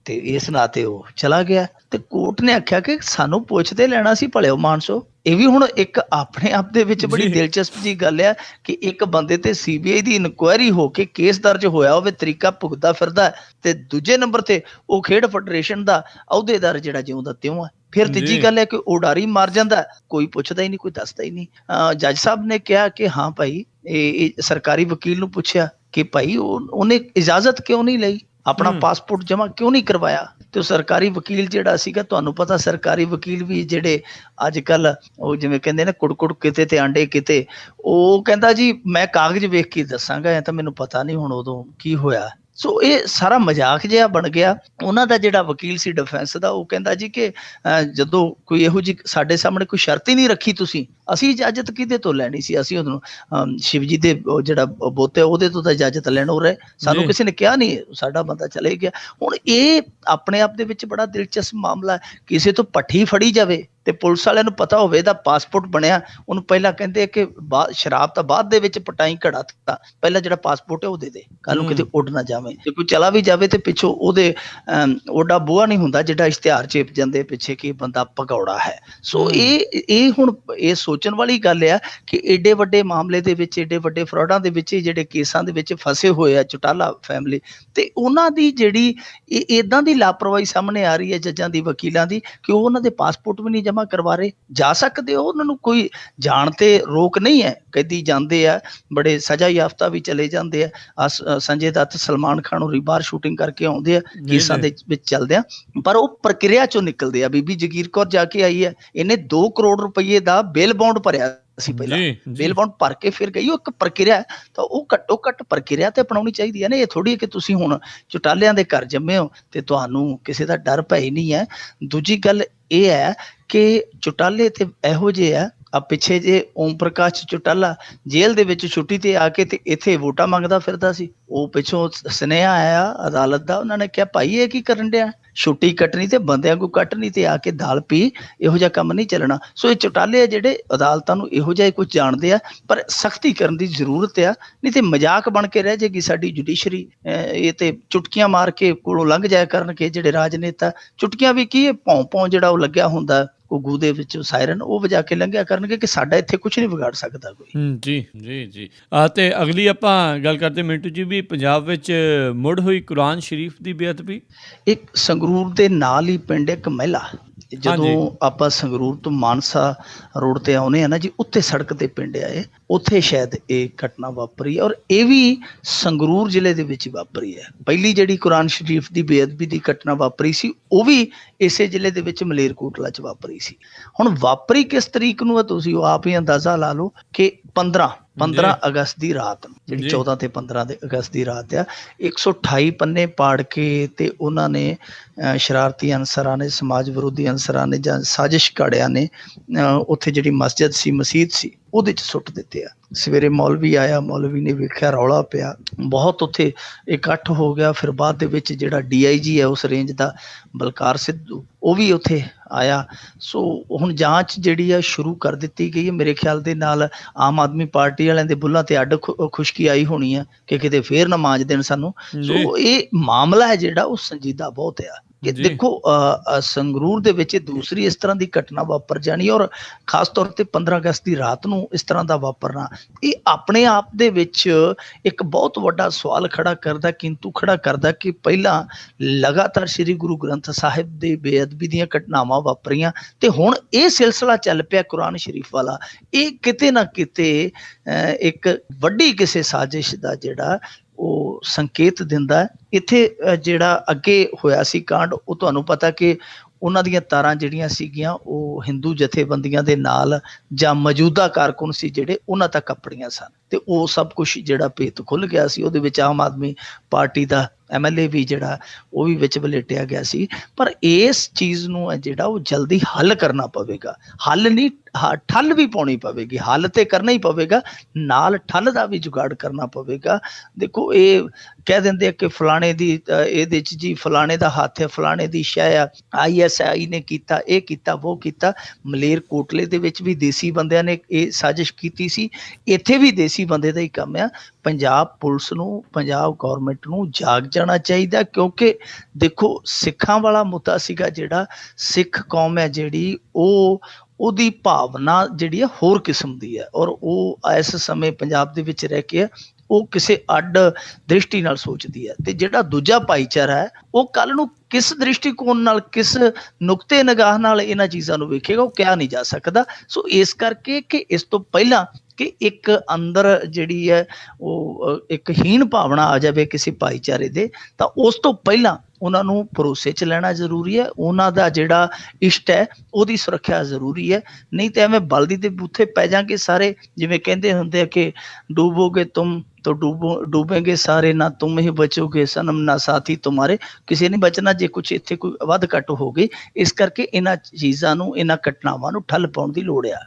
ਤੇ ਇਸ ਨਾਤੇ ਉਹ ਚਲਾ ਗਿਆ। ਤੇ ਕੋਰਟ ਨੇ ਆਖਿਆ ਕਿ ਸਾਨੂੰ ਪੁੱਛਦੇ ਲੈਣਾ ਸੀ ਭਲਿਓ ਮਾਨਸੋ। ਇਹ ਵੀ ਹੁਣ ਇੱਕ ਆਪਣੇ ਆਪ ਦੇ ਵਿੱਚ ਬੜੀ ਦਿਲਚਸਪ ਜੀ ਗੱਲ ਆ ਕਿ ਇੱਕ ਬੰਦੇ ਤੇ CBI ਦੀ ਇਨਕੁਆਇਰੀ ਹੋ ਕੇ ਕੇਸ ਦਰਜ ਹੋਇਆ ਹੋਵੇ, ਤਰੀਕਾ ਭੁਗਤਦਾ ਫਿਰਦਾ, ਤੇ ਦੂਜੇ ਨੰਬਰ ਤੇ ਉਹ ਖੇਡ ਫੈਡਰੇਸ਼ਨ ਦਾ ਅਹੁਦੇਦਾਰ ਜਿਹੜਾ ਜਿਉਂ ਦਾ ਤਿਉਂ ਹੈ। ਫਿਰ ਤੀਜੀ ਗੱਲ ਹੈ ਕਿ ਉਡਾਰੀ ਮਾਰ ਜਾਂਦਾ, ਕੋਈ ਪੁੱਛਦਾ ਹੀ ਨਹੀਂ, ਕੋਈ ਦੱਸਦਾ ਹੀ ਨਹੀਂ। ਜੱਜ ਸਾਹਿਬ ਨੇ ਕਿਹਾ ਕਿ ਹਾਂ ਭਾਈ, ਇਹ ਸਰਕਾਰੀ ਵਕੀਲ ਨੂੰ ਪੁੱਛਿਆ ਕਿ ਭਾਈ ਉਹਨੇ ਇਜਾਜ਼ਤ ਕਿਉਂ ਨਹੀਂ ਲਈ, ਆਪਣਾ ਪਾਸਪੋਰਟ ਜਮ੍ਹਾਂ ਕਿਉਂ ਨਹੀਂ ਕਰਵਾਇਆ? ਤੇ ਉਹ ਸਰਕਾਰੀ ਵਕੀਲ ਜਿਹੜਾ ਸੀਗਾ, ਤੁਹਾਨੂੰ ਪਤਾ ਸਰਕਾਰੀ ਵਕੀਲ ਵੀ ਜਿਹੜੇ ਅੱਜ ਕੱਲ ਉਹ ਜਿਵੇਂ ਕਹਿੰਦੇ ਨੇ ਕੁੜਕੁੜ ਕਿਤੇ ਤੇ ਆਂਡੇ ਕਿਤੇ, ਉਹ ਕਹਿੰਦਾ ਜੀ ਮੈਂ ਕਾਗਜ਼ ਵੇਖ ਕੇ ਦੱਸਾਂਗਾ, ਐ ਤਾਂ ਮੈਨੂੰ ਪਤਾ ਨਹੀਂ ਹੁਣ ਉਦੋਂ ਕੀ ਹੋਇਆ। ਸੋ ਇਹ ਸਾਰਾ ਮਜ਼ਾਕ ਜਿਹਾ ਬਣ ਗਿਆ। ਉਹਨਾਂ ਦਾ ਜਿਹੜਾ ਵਕੀਲ ਸੀ ਡਿਫੈਂਸ ਦਾ, ਉਹ ਕਹਿੰਦਾ ਜੀ ਕਿ ਜਦੋਂ ਕੋਈ ਇਹੋ ਜਿਹੀ ਸਾਡੇ ਸਾਹਮਣੇ ਕੋਈ ਸ਼ਰਤ ਹੀ ਨਹੀਂ ਰੱਖੀ ਤੁਸੀਂ, ਅਸੀਂ ਇਜਾਜ਼ਤ ਕਿਹਦੇ ਤੋਂ ਲੈਣੀ ਸੀ? ਅਸੀਂ ਉਹਨੂੰ ਸ਼ਿਵਜੀ ਦੇ ਜਿਹੜਾ ਬੋਤੇ ਉਹਦੇ ਤੋਂ ਤਾਂ ਇਜਾਜ਼ਤ ਲੈਣੋਂ ਰਹੇ, ਸਾਨੂੰ ਕਿਸੇ ਨੇ ਕਿਹਾ ਨਹੀਂ, ਸਾਡਾ ਬੰਦਾ ਚਲੇ ਗਿਆ। ਹੁਣ ਇਹ ਆਪਣੇ ਆਪ ਦੇ ਵਿੱਚ ਬੜਾ ਦਿਲਚਸਪ ਮਾਮਲਾ ਹੈ। ਕਿਸੇ ਤੋਂ ਪੱਠੀ ਫੜੀ ਜਾਵੇ ਤੇ ਪੁਲਿਸ ਵਾਲਿਆਂ ਨੂੰ ਪਤਾ ਹੋਵੇ ਇਹਦਾ ਪਾਸਪੋਰਟ ਬਣਿਆ, ਉਹਨੂੰ ਪਹਿਲਾਂ ਕਹਿੰਦੇ ਕਿ ਸ਼ਰਾਬ ਤਾਂ ਬਾਅਦ ਦੇ ਵਿੱਚ ਪਟਾਈ ਘੜਾ ਦਿੱਤਾ, ਪਹਿਲਾਂ ਜਿਹੜਾ ਪਾਸਪੋਰਟ ਹੈ ਉਹ ਦੇ ਦੇ, ਕੱਲ ਨੂੰ ਕਿਤੇ ਉੱਡ ਨਾ ਜਾਵੇ। ਜੇ ਕੋਈ ਚਲਾ ਵੀ ਜਾਵੇ ਤੇ ਪਿੱਛੋਂ ਉਹਦੇ ਓਡਾ ਬੂਹਾ ਨਹੀਂ ਹੁੰਦਾ ਜਿਹੜਾ ਇਸ਼ਤਿਹਾਰ ਚੇਪ ਜਾਂਦੇ ਪਿੱਛੇ ਕਿ ਬੰਦਾ ਭਗੌੜਾ ਹੈ। ਸੋ ਇਹ ਹੁਣ ਇਹ ਸੋਚਣ ਵਾਲੀ ਗੱਲ ਆ ਕਿ ਏਡੇ ਵੱਡੇ ਮਾਮਲੇ ਦੇ ਵਿੱਚ, ਏਡੇ ਵੱਡੇ ਫਰਾਡਾਂ ਦੇ ਵਿੱਚ, ਜਿਹੜੇ ਕੇਸਾਂ ਦੇ ਵਿੱਚ ਫਸੇ ਹੋਏ ਆ ਚੌਟਾਲਾ ਫੈਮਿਲੀ, ਤੇ ਉਹਨਾਂ ਦੀ ਜਿਹੜੀ ਏਦਾਂ ਦੀ ਲਾਪਰਵਾਹੀ ਸਾਹਮਣੇ ਆ ਰਹੀ ਹੈ ਜੱਜਾਂ ਦੀ, ਵਕੀਲਾਂ ਦੀ, ਕਿ ਉਹ ਉਹਨਾਂ ਦੇ ਪਾਸਪੋਰਟ ਵੀ ਨਹੀਂ ਜਮ੍ਹਾਂ ਕਰਵਾ ਰਹੇ। ਜਾ ਸਕਦੇ ਹੋ, ਉਹਨਾਂ ਨੂੰ ਕੋਈ ਜਾਣ ਤੇ ਰੋਕ ਨਹੀਂ ਹੈ, ਕੈਦੀ ਜਾਂਦੇ ਆ, ਬੜੇ ਸਜ਼ਾ ਯਾਫਤਾ ਵੀ ਚਲੇ ਜਾਂਦੇ ਆ। ਸੰਜੇ ਦੱਤ, ਸਲਮਾਨ ਖਾਨ ਹੋਰੀ ਬਾਹਰ ਸ਼ੂਟਿੰਗ ਕਰਕੇ ਆਉਂਦੇ ਆ, ਕੇਸਾਂ ਦੇ ਵਿੱਚ ਚੱਲਦੇ ਆ, ਪਰ ਉਹ ਪ੍ਰਕਿਰਿਆ ਚੋਂ ਨਿਕਲਦੇ ਆ। ਬੀਬੀ ਜਗੀਰ ਕੌਰ ਜਾ ਕੇ ਆਈ ਹੈ, ਇਹਨੇ 2 ਕਰੋੜ ਰੁਪਏ ਦਾ ਬੇਲ ਬੌਂਡ ਭਰਿਆ ਸੀ ਪਹਿਲਾਂ, ਬੇਲ ਬੌਂਡ ਭਰ ਕੇ ਫਿਰ ਗਈ। ਉਹ ਇੱਕ ਪ੍ਰਕਿਰਿਆ, ਤਾਂ ਉਹ ਘੱਟੋ ਘੱਟ ਪ੍ਰਕਿਰਿਆ ਤੇ ਅਪਣਾਉਣੀ ਚਾਹੀਦੀ ਹੈ ਨਾ। ਇਹ ਥੋੜੀ ਕਿ ਤੁਸੀਂ ਹੁਣ ਚੌਟਾਲਿਆਂ ਦੇ ਘਰ ਜੰਮੇ ਹੋ ਤੇ ਤੁਹਾਨੂੰ ਕਿਸੇ ਦਾ ਡਰ ਭੈ ਹੀ ਨਹੀਂ ਹੈ। ਦੂਜੀ ਗੱਲ ਇਹ ਹੈ ਕਿ ਚੌਟਾਲੇ ਤੇ ਇਹੋ ਜਿਹੇ ਆ ਪਿੱਛੇ ਜੇ ਓਮ ਪ੍ਰਕਾਸ਼ ਚੌਟਾਲਾ ਜੇਲ੍ਹ ਦੇ ਵਿੱਚ ਛੁੱਟੀ ਤੇ ਆ ਕੇ ਤੇ ਇੱਥੇ ਵੋਟਾਂ ਮੰਗਦਾ ਫਿਰਦਾ ਸੀ, ਉਹ ਪਿੱਛੋਂ ਸੁਨੇਹਾ ਆਇਆ ਅਦਾਲਤ ਦਾ, ਉਹਨਾਂ ਨੇ ਕਿਹਾ ਭਾਈ ਇਹ ਕੀ ਕਰਨ ਡਿਆ, ਛੁੱਟੀ ਕੱਟਣੀ ਤੇ ਬੰਦਿਆਂ ਕੋ ਕੱਟਣੀ ਤੇ ਆ ਕੇ ਦਾਲ ਪੀ, ਇਹੋ ਜਿਹਾ ਕੰਮ ਨਹੀਂ ਚੱਲਣਾ। ਸੋ ਇਹ ਚੌਟਾਲੇ ਆ ਜਿਹੜੇ ਅਦਾਲਤਾਂ ਨੂੰ ਇਹੋ ਜਿਹਾ ਕੁਝ ਜਾਣਦੇ ਆ, ਪਰ ਸਖਤੀ ਕਰਨ ਦੀ ਜ਼ਰੂਰਤ ਆ, ਨਹੀਂ ਤੇ ਮਜ਼ਾਕ ਬਣ ਕੇ ਰਹਿ ਜਾਏਗੀ ਸਾਡੀ ਜੁਡੀਸ਼ਰੀ। ਇਹ ਤੇ ਚੁਟਕੀਆਂ ਮਾਰ ਕੇ ਕੋਲੋਂ ਲੰਘ ਜਾਇਆ ਕਰਨਗੇ ਜਿਹੜੇ ਰਾਜਨੇਤਾ। ਚੁਟਕੀਆਂ ਵੀ ਕੀ, ਭੌਂ ਭੌਂ ਜਿਹੜਾ ਉਹ ਲੱਗਿਆ ਹੁੰਦਾ ਘੁੱਗੂ ਦੇ ਵਿੱਚ ਸਾਇਰਨ ਉਹ ਵਜਾ ਕੇ ਲੰਘਿਆ ਕਰਨਗੇ ਕਿ ਸਾਡਾ ਇੱਥੇ ਕੁਝ ਨਹੀਂ ਵਿਗਾੜ ਸਕਦਾ ਕੋਈ। ਜੀ ਜੀ ਜੀ। ਤੇ ਅਗਲੀ ਆਪਾਂ ਗੱਲ ਕਰਦੇ ਮਿੰਟੂ ਜੀ, ਵੀ ਪੰਜਾਬ ਵਿੱਚ ਮੁੜ ਹੋਈ ਕੁਰਾਨ ਸ਼ਰੀਫ ਦੀ ਬੇਅਦਬੀ। ਇੱਕ ਸੰਗਰੂਰ ਦੇ ਨਾਲ ਹੀ ਪਿੰਡ ਇੱਕ ਮਹਿਲਾ, ਜਦੋਂ ਆਪਾਂ ਸੰਗਰੂਰ ਤੋਂ ਮਾਨਸਾ ਰੋਡ ਤੇ ਆਉਨੇ ਆ ਨਾ ਜੀ, ਉੱਥੇ ਸੜਕ ਤੇ ਪਿੰਡ ਆ ਇਹ, ਉੱਥੇ ਸ਼ਾਇਦ ਇਹ ਘਟਨਾ ਵਾਪਰੀ ਹੈ ਔਰ ਇਹ ਵੀ ਸੰਗਰੂਰ ਜ਼ਿਲ੍ਹੇ ਦੇ ਵਿੱਚ ਵਾਪਰੀ ਹੈ। ਪਹਿਲੀ ਜਿਹੜੀ ਕੁਰਾਨ ਸ਼ਰੀਫ ਦੀ ਬੇਅਦਬੀ ਦੀ ਘਟਨਾ ਵਾਪਰੀ ਸੀ ਉਹ ਵੀ ਇਸੇ ਜ਼ਿਲ੍ਹੇ ਦੇ ਵਿੱਚ ਮਲੇਰਕੋਟਲਾ 'ਚ ਵਾਪਰੀ ਸੀ। ਹੁਣ ਵਾਪਰੀ ਕਿਸ ਤਰੀਕ ਨੂੰ ਹੈ ਤੁਸੀਂ ਉਹ ਆਪ ਹੀ ਅੰਦਾਜ਼ਾ ਲਾ ਲਓ ਕਿ 15 ਅਗਸਤ ਦੀ ਰਾਤ ਨੂੰ, ਜਿਹੜੀ 14 ਤੇ 15 ਦੇ ਅਗਸਤ ਦੀ ਰਾਤ ਆ, 128 ਪੰਨੇ ਪਾੜ ਕੇ ਤੇ ਉਹਨਾਂ ਨੇ ਸ਼ਰਾਰਤੀ ਅਨਸਰਾਂ ਨੇ, ਸਮਾਜ ਵਿਰੋਧੀ ਅਨਸਰਾਂ ਨੇ ਜਾਂ ਸਾਜ਼ਿਸ਼ ਘੜਿਆਂ ਨੇ ਉੱਥੇ ਜਿਹੜੀ ਮਸਜਿਦ ਸੀ, ਮਸੀਤ ਸੀ, ਉਹਦੇ 'ਚ ਸੁੱਟ ਦਿੱਤੇ ਆ। ਸਵੇਰੇ ਮੌਲਵੀ ਆਇਆ, ਮੌਲਵੀ ਨੇ ਵੇਖਿਆ ਰੌਲਾ ਪਿਆ, ਬਹੁਤ ਉੱਥੇ ਇਕੱਠ ਹੋ ਗਿਆ। ਫਿਰ ਬਾਅਦ ਦੇ ਵਿੱਚ ਜਿਹੜਾ DIG ਹੈ ਉਸ ਰੇਂਜ ਦਾ, ਬਲਕਾਰ ਸਿੱਧੂ, ਉਹ ਵੀ ਉੱਥੇ ਆਇਆ। ਸੋ ਹੁਣ ਜਾਂਚ ਜਿਹੜੀ ਆ ਸ਼ੁਰੂ ਕਰ ਦਿੱਤੀ ਗਈ ਹੈ। ਮੇਰੇ ਖਿਆਲ ਦੇ ਨਾਲ ਆਮ ਆਦਮੀ ਪਾਰਟੀ ਵਾਲਿਆਂ ਦੇ ਬੁੱਲਾਂ ਤੇ ਅੱਡ ਖੁਸ਼ਕੀ ਆਈ ਹੋਣੀ ਆ ਕਿ ਕਿਤੇ ਫੇਰ ਨਾ ਮਾਂਜ ਦੇਣ ਸਾਨੂੰ। ਸੋ ਇਹ ਮਾਮਲਾ ਹੈ ਜਿਹੜਾ ਉਹ ਸੰਜੀਦਾ ਬਹੁਤ ਆ ਕਿ ਦੇਖੋ ਸੰਗਰੂਰ ਦੇ ਵਿੱਚ ਦੂਸਰੀ ਇਸ ਤਰ੍ਹਾਂ ਦੀ ਘਟਨਾ ਵਾਪਰ ਜਾਣੀ ਔਰ ਖਾਸ ਤੌਰ ਤੇ 15 ਅਗਸਤ ਦੀ ਰਾਤ ਨੂੰ ਇਸ ਤਰ੍ਹਾਂ ਦਾ ਵਾਪਰਨਾ, ਇਹ ਆਪਣੇ ਆਪ ਦੇ ਵਿੱਚ ਇੱਕ ਬਹੁਤ ਵੱਡਾ ਸਵਾਲ ਖੜਾ ਕਰਦਾ, ਕਿੰਤੂ ਖੜਾ ਕਰਦਾ ਕਿ ਪਹਿਲਾਂ ਲਗਾਤਾਰ ਸ੍ਰੀ ਗੁਰੂ ਗ੍ਰੰਥ ਸਾਹਿਬ ਦੇ ਬੇਅਦਬੀ ਦੀਆਂ ਘਟਨਾਵਾਂ ਵਾਪਰੀਆਂ ਤੇ ਹੁਣ ਇਹ ਸਿਲਸਿਲਾ ਚੱਲ ਪਿਆ ਕੁਰਾਨ ਸ਼ਰੀਫ ਵਾਲਾ। ਇਹ ਕਿਤੇ ਨਾ ਕਿਤੇ ਇੱਕ ਵੱਡੀ ਕਿਸੇ ਸਾਜ਼ਿਸ਼ ਦਾ ਜਿਹੜਾ ਉਹ ਸੰਕੇਤ ਦਿੰਦਾ। ਇੱਥੇ ਜਿਹੜਾ ਅੱਗੇ ਹੋਇਆ ਸੀ ਕਾਂਡ, ਉਹ ਤੁਹਾਨੂੰ ਪਤਾ ਕਿ ਉਹਨਾਂ ਦੀਆਂ ਤਾਰਾਂ ਜਿਹੜੀਆਂ ਸੀਗੀਆਂ ਉਹ ਹਿੰਦੂ ਜਥੇਬੰਦੀਆਂ ਦੇ ਨਾਲ ਜਾਂ ਮੌਜੂਦਾ ਕਾਰਕੁਨ ਸੀ ਜਿਹੜੇ, ਉਹਨਾਂ ਤੱਕ ਆਪਣੀਆਂ ਸਨ ਤੇ ਉਹ ਸਭ ਕੁਛ ਜਿਹੜਾ ਭੇਤ ਖੁੱਲ ਗਿਆ ਸੀ। ਉਹਦੇ ਵਿੱਚ ਆਮ ਆਦਮੀ ਪਾਰਟੀ ਦਾ MLA ਵੀ ਜਿਹੜਾ ਉਹ ਵੀ ਵਿੱਚ ਵਲੇਟਿਆ ਗਿਆ ਸੀ। ਪਰ ਇਸ ਚੀਜ਼ ਨੂੰ ਹੈ ਜਿਹੜਾ ਉਹ ਜਲਦੀ ਹੱਲ ਕਰਨਾ ਪਵੇਗਾ। ਹੱਲ ਨਹੀਂ, ਠੱਲ ਵੀ ਪਾਉਣੀ ਪਵੇਗੀ। ਹੱਲ ਤੇ ਕਰਨਾ ਹੀ ਪਵੇਗਾ, ਨਾਲ ਠੱਲ ਦਾ ਵੀ ਜੁਗਾੜ ਕਰਨਾ ਪਵੇਗਾ। ਦੇਖੋ ਇਹ ਕਹਿ ਦਿੰਦੇ ਆ ਕਿ ਫਲਾਣੇ ਦੀ ਇਹਦੇ 'ਚ ਜੀ ਫਲਾਣੇ ਦਾ ਹੱਥ ਹੈ, ਫਲਾਣੇ ਦੀ ਸ਼ੈ ਆ, ISI ਨੇ ਕੀਤਾ, ਇਹ ਕੀਤਾ, ਉਹ ਕੀਤਾ। ਮਲੇਰਕੋਟਲੇ ਦੇ ਵਿੱਚ ਵੀ ਦੇਸੀ ਬੰਦਿਆਂ ਨੇ ਇਹ ਸਾਜ਼ਿਸ਼ ਕੀਤੀ ਸੀ, ਇੱਥੇ ਵੀ ਦੇਸੀ ਬੰਦੇ ਦਾ ਹੀ ਕੰਮ ਆ। ਪੰਜਾਬ ਪੁਲਿਸ ਨੂੰ, ਪੰਜਾਬ ਗੌਰਮੈਂਟ ਨੂੰ ਜਾਗ ਜਾਣਾ ਚਾਹੀਦਾ, ਕਿਉਂਕਿ ਦੇਖੋ ਸਿੱਖਾਂ ਵਾਲਾ ਮੁੱਦਾ ਸੀਗਾ ਜਿਹੜਾ, ਸਿੱਖ ਕੌਮ ਹੈ ਜਿਹੜੀ ਉਹਦੀ ਭਾਵਨਾ ਜਿਹੜੀ ਹੈ ਹੋਰ ਕਿਸਮ ਦੀ ਹੈ ਔਰ ਉਹ ਇਸ ਸਮੇਂ ਪੰਜਾਬ ਦੇ ਵਿੱਚ ਰਹਿ ਕੇ ਉਹ ਕਿਸੇ ਅੱਡ ਦ੍ਰਿਸ਼ਟੀ ਨਾਲ ਸੋਚਦੀ ਹੈ। ਤੇ ਜਿਹੜਾ ਦੂਜਾ ਭਾਈਚਾਰਾ ਹੈ ਉਹ ਕੱਲ ਨੂੰ ਕਿਸ ਦ੍ਰਿਸ਼ਟੀਕੋਣ ਨਾਲ, ਕਿਸ ਨੁਕਤੇ ਨਿਗਾਹ ਨਾਲ ਇਹਨਾਂ ਚੀਜ਼ਾਂ ਨੂੰ ਵੇਖੇਗਾ, ਉਹ ਕਿਹਾ ਨਹੀਂ ਜਾ ਸਕਦਾ। ਸੋ ਇਸ ਕਰਕੇ ਕਿ ਇਸ ਤੋਂ ਪਹਿਲਾਂ ਕਿ ਇੱਕ ਅੰਦਰ ਜਿਹੜੀ ਹੈ ਉਹ ਇੱਕ ਹੀਣ ਭਾਵਨਾ ਆ ਜਾਵੇ ਕਿਸੇ ਭਾਈਚਾਰੇ ਦੇ, ਤਾਂ ਉਸ ਤੋਂ ਪਹਿਲਾਂ ਉਹਨਾਂ ਨੂੰ ਭਰੋਸੇ 'ਚ ਲੈਣਾ ਜ਼ਰੂਰੀ ਹੈ। ਉਹਨਾਂ ਦਾ ਜਿਹੜਾ ਇਸ਼ਟ ਹੈ ਉਹਦੀ ਸੁਰੱਖਿਆ ਜ਼ਰੂਰੀ ਹੈ। ਨਹੀਂ ਤਾਂ ਐਵੇਂ ਬਲਦੀ ਦੇ ਬੂਥੇ ਪੈ ਜਾਣਗੇ ਸਾਰੇ। ਜਿਵੇਂ ਕਹਿੰਦੇ ਹੁੰਦੇ ਆ ਕਿ ਡੂਬੋਗੇ ਤੁਮ तो डूबेंगे सारे, ना तुम ही बचोगे सनम, ना साथी तुम्हारे। ਕਿਸੇ ਨੇ ਬਚਣਾ ਜੇ ਕੁਛ ਇੱਥੇ ਕੋਈ ਵੱਧ ਘੱਟ ਹੋ ਗਈ। ਇਸ ਕਰਕੇ ਇਹਨਾਂ ਚੀਜ਼ਾਂ ਨੂੰ, ਇਹਨਾਂ ਘਟਨਾਵਾਂ ਨੂੰ ਠੱਲ ਪਾਉਣ ਦੀ ਲੋੜ ਆ।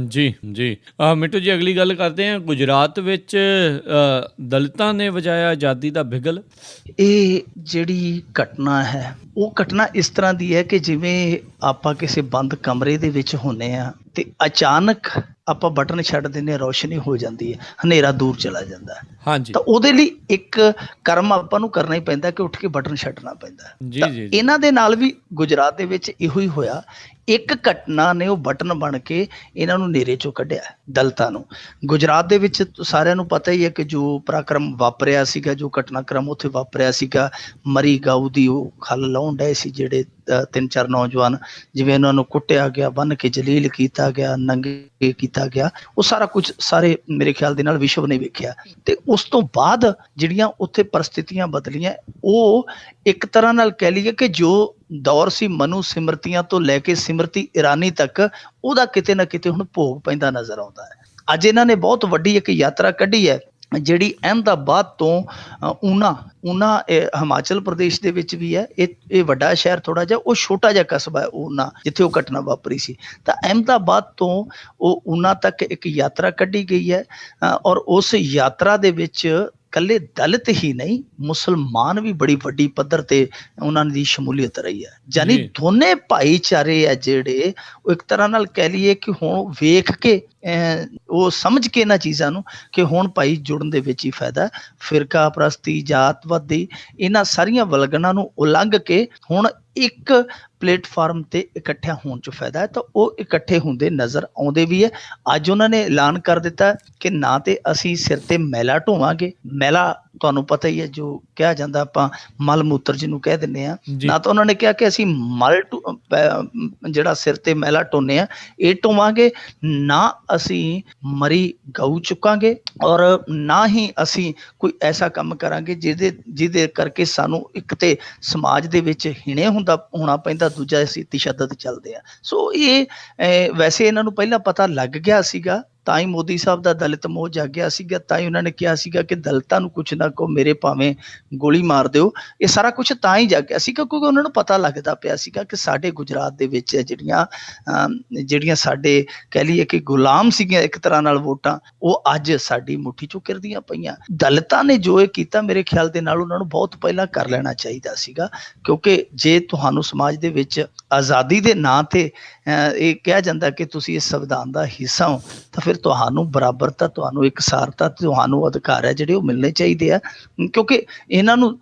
ਜੀ ਜੀ। ਮਿੰਟੂ ਜੀ ਅਗਲੀ ਗੱਲ ਕਰਦੇ ਹਾਂ। ਗੁਜਰਾਤ ਵਿੱਚ ਦਲਿਤਾਂ ਨੇ ਵਜਾਇਆ ਆਜ਼ਾਦੀ ਦਾ ਬਿਗਲ। ਇਹ ਜਿਹੜੀ ਘਟਨਾ ਹੈ ਉਹ ਘਟਨਾ ਇਸ ਤਰ੍ਹਾਂ ਦੀ ਹੈ ਕਿ ਜਿਵੇਂ ਆਪਾਂ ਕਿਸੇ ਬੰਦ ਕਮਰੇ ਦੇ ਵਿੱਚ ਹੁੰਦੇ ਆ ਤੇ ਅਚਾਨਕ ਆਪਾਂ ਬਟਨ ਛੱਡ ਦਿੰਦੇ ਹਾਂ, ਰੋਸ਼ਨੀ ਹੋ ਜਾਂਦੀ ਹੈ, ਹਨੇਰਾ ਦੂਰ ਚਲਾ ਜਾਂਦਾ ਹੈ। ਹਾਂਜੀ। ਤਾਂ ਉਹਦੇ ਲਈ ਇੱਕ ਕਰਮ ਆਪਾਂ ਨੂੰ ਕਰਨਾ ਹੀ ਪੈਂਦਾ ਕਿ ਉੱਠ ਕੇ ਬਟਨ ਛੱਡਣਾ ਪੈਂਦਾ। ਜੀ। ਇਹਨਾਂ ਦੇ ਨਾਲ ਵੀ ਗੁਜਰਾਤ ਦੇ ਵਿੱਚ ਇਹੋ ਹੀ ਹੋਇਆ। ਇੱਕ ਘਟਨਾ ਨੇ ਉਹ ਬਟਨ ਬਣ ਕੇ ਇਹਨਾਂ ਨੂੰ ਨੇਰੇ ਚੋਂ ਕੱਢਿਆ, ਦਲਿਤਾਂ ਨੂੰ। ਗੁਜਰਾਤ ਦੇ ਵਿੱਚ ਸਾਰਿਆਂ ਨੂੰ ਪਤਾ ਹੀ ਹੈ ਕਿ ਜੋ ਪਰਾਕਰਮ ਵਾਪਰਿਆ ਸੀਗਾ, ਜੋ ਘਟਨਾਕ੍ਰਮ ਉੱਥੇ ਵਾਪਰਿਆ ਸੀਗਾ, ਮਰੀ ਗਊ ਦੀ ਉਹ ਖੱਲ ਲਾਉਣ ਡਏ ਸੀ ਜਿਹੜੇ 3-4 ਨੌਜਵਾਨ, ਜਿਵੇਂ ਉਹਨਾਂ ਨੂੰ ਕੁੱਟਿਆ ਗਿਆ, ਬੰਨ ਕੇ ਜਲੀਲ ਕੀਤਾ ਗਿਆ, ਨੰਗੇ ਕੀਤਾ ਗਿਆ, ਉਹ ਸਾਰਾ ਕੁਝ ਸਾਰੇ ਮੇਰੇ ਖਿਆਲ ਦੇ ਨਾਲ ਵਿਸ਼ਵ ਨੇ ਵੇਖਿਆ। ਤੇ ਉਸ ਤੋਂ ਬਾਅਦ ਜਿਹੜੀਆਂ ਉੱਥੇ ਪਰਿਸਥਿਤੀਆਂ ਬਦਲੀਆਂ, ਉਹ ਇੱਕ ਤਰ੍ਹਾਂ ਨਾਲ ਕਹਿ ਲਈਏ ਕਿ ਜੋ ਦੌਰ ਸੀ ਮਨੂ ਸਿਮਰਤੀਆਂ ਤੋਂ ਲੈ ਕੇ ਸਿਮਰਤੀ ਇਰਾਨੀ ਤੱਕ, ਉਹਦਾ ਕਿਤੇ ਨਾ ਕਿਤੇ ਹੁਣ ਭੋਗ ਪੈਂਦਾ ਨਜ਼ਰ ਆਉਂਦਾ ਹੈ। ਅੱਜ ਇਹਨਾਂ ਨੇ ਬਹੁਤ ਵੱਡੀ ਇੱਕ ਯਾਤਰਾ ਕੱਢੀ ਹੈ ਜਿਹੜੀ ਅਹਿਮਦਾਬਾਦ ਤੋਂ ਊਨਾ ਹਿਮਾਚਲ ਪ੍ਰਦੇਸ਼ ਦੇ ਵਿੱਚ ਵੀ ਹੈ। ਇਹ ਵੱਡਾ ਸ਼ਹਿਰ ਥੋੜਾ ਜਿਹਾ, ਉਹ ਛੋਟਾ ਜਿਹਾ ਕਸਬਾ ਹੈ ਊਨਾ, ਜਿੱਥੇ ਉਹ ਘਟਨਾ ਵਾਪਰੀ ਸੀ। ਤਾਂ ਅਹਿਮਦਾਬਾਦ ਤੋਂ ਉਹ ਊਨਾ ਤੱਕ ਇੱਕ ਯਾਤਰਾ ਕੱਢੀ ਗਈ ਹੈ ਔਰ ਉਸ ਯਾਤਰਾ ਦੇ ਵਿੱਚ ਇਕੱਲੇ ਦਲਿਤ ਹੀ ਨਹੀਂ, ਮੁਸਲਮਾਨ ਵੀ ਬੜੀ ਵੱਡੀ ਪੱਧਰ ਤੇ ਉਹਨਾਂ ਦੀ ਸ਼ਮੂਲੀਅਤ ਰਹੀ ਹੈ। ਯਾਨੀ ਦੋਨੇ ਭਾਈਚਾਰੇ ਆ ਜਿਹੜੇ, ਉਹ ਇੱਕ ਤਰ੍ਹਾਂ ਨਾਲ ਕਹਿ ਲਈਏ ਕਿ ਹੁਣ ਵੇਖ ਕੇ ਉਹ ਸਮਝ ਕੇ ਇਹਨਾਂ ਚੀਜ਼ਾਂ ਨੂੰ ਕਿ ਹੁਣ ਭਾਈ ਜੁੜਨ ਦੇ ਵਿੱਚ ਹੀ ਫਾਇਦਾ, ਫਿਰਕਾ ਪ੍ਰਸਤੀ, ਜਾਤਵਾਦੀ, ਇਹਨਾਂ ਸਾਰੀਆਂ ਵਲਗਣਾਂ ਨੂੰ ਉਲੰਘ ਕੇ ਹੁਣ ਇੱਕ ਪਲੇਟਫਾਰਮ ਤੇ ਇਕੱਠਿਆਂ ਹੋਣ 'ਚ ਫਾਇਦਾ ਹੈ, ਤਾਂ ਉਹ ਇਕੱਠੇ ਹੁੰਦੇ ਨਜ਼ਰ ਆਉਂਦੇ ਵੀ ਹੈ। ਅੱਜ ਉਹਨਾਂ ਨੇ ਐਲਾਨ ਕਰ ਦਿੱਤਾ ਕਿ ਨਾ ਤੇ ਅਸੀਂ ਸਿਰ ਤੇ ਮੈਲਾ ਢੋਵਾਂਗੇ, ਮੈਲਾ ਤੁਹਾਨੂੰ ਪਤਾ ਹੀ ਹੈ ਜੋ ਕਿਹਾ ਜਾਂਦਾ ਆਪਾਂ ਮਲ ਮੂਤਰ ਜਿਹਨੂੰ ਕਹਿ ਦਿੰਦੇ ਆ, ਨਾ ਤਾਂ ਉਹਨਾਂ ਨੇ ਕਿਹਾ ਕਿ ਅਸੀਂ ਜਿਹੜਾ ਸਿਰ ਤੇ ਮੈਲਾ ਢੋਨੇ ਆ ਇਹ ਢੋਵਾਂਗੇ, ਨਾ ਅਸੀਂ ਮਰੀ ਗਊ ਚੁੱਕਾਂਗੇ, ਔਰ ਨਾ ਹੀ ਅਸੀਂ ਕੋਈ ਐਸਾ ਕੰਮ ਕਰਾਂਗੇ ਜਿਹਦੇ ਕਰਕੇ ਸਾਨੂੰ ਇੱਕ ਤੇ ਸਮਾਜ ਦੇ ਵਿੱਚ ਹਿਣੇ ਹੋਣਾ ਪੈਂਦਾ, ਦੂਜਾ ਅਸੀਂ ਤਸ਼ੱਦਦ ਚੱਲਦੇ ਆ। ਸੋ ਇਹ ਵੈਸੇ ਇਹਨਾਂ ਨੂੰ ਪਹਿਲਾਂ ਪਤਾ ਲੱਗ ਗਿਆ ਸੀਗਾ, ਤਾਂ ਹੀ ਮੋਦੀ ਸਾਹਿਬ ਦਾ ਦਲਿਤ ਮੋਹ ਜਾਗਿਆ ਸੀਗਾ, ਤਾਂ ਹੀ ਉਹਨਾਂ ਨੇ ਕਿਹਾ ਸੀਗਾ ਕਿ ਦਲਿਤਾਂ ਨੂੰ ਕੁਛ ਨਾ ਕਹੋ, ਮੇਰੇ ਭਾਵੇਂ ਗੋਲੀ ਮਾਰ ਦਿਓ। ਇਹ ਸਾਰਾ ਕੁਛ ਤਾਂ ਹੀ ਜਾਗਿਆ ਸੀਗਾ ਕਿਉਂਕਿ ਉਹਨਾਂ ਨੂੰ ਪਤਾ ਲੱਗਦਾ ਪਿਆ ਸੀਗਾ ਕਿ ਸਾਡੇ ਗੁਜਰਾਤ ਦੇ ਵਿੱਚ ਜਿਹੜੀਆਂ ਸਾਡੇ ਕਹਿ ਲਈਏ ਕਿ ਗੁਲਾਮ ਸੀਗੀਆਂ ਇੱਕ ਤਰ੍ਹਾਂ ਨਾਲ ਵੋਟਾਂ, ਉਹ ਅੱਜ ਸਾਡੀ ਮੁੱਠੀ ਚੋਂ ਕਿਰਦੀਆਂ ਪਈਆਂ। ਦਲਿਤਾਂ ਨੇ ਜੋ ਇਹ ਕੀਤਾ ਮੇਰੇ ਖਿਆਲ ਦੇ ਨਾਲ ਉਹਨਾਂ ਨੂੰ ਬਹੁਤ ਪਹਿਲਾਂ ਕਰ ਲੈਣਾ ਚਾਹੀਦਾ ਸੀਗਾ, ਕਿਉਂਕਿ ਜੇ ਤੁਹਾਨੂੰ ਸਮਾਜ ਦੇ ਵਿੱਚ ਆਜ਼ਾਦੀ ਦੇ ਨਾਂ ਤੇ ਇਹ ਕਿਹਾ ਜਾਂਦਾ ਕਿ ਤੁਸੀਂ ਇਸ ਸੰਵਿਧਾਨ ਦਾ ਹਿੱਸਾ ਹੋ, ਤਾਂ ਫਿਰ ਤੁਹਾਨੂੰ ਬਰਾਬਰਤਾ, ਤੁਹਾਨੂੰ ਇਕਸਾਰਤਾ, ਤੁਹਾਨੂੰ ਅਧਿਕਾਰ ਹੈ ਜਿਹੜੇ ਉਹ ਮਿਲਣੇ ਚਾਹੀਦੇ ਆ। ਕਿਉਂਕਿ ਇਹਨਾਂ ਨੂੰ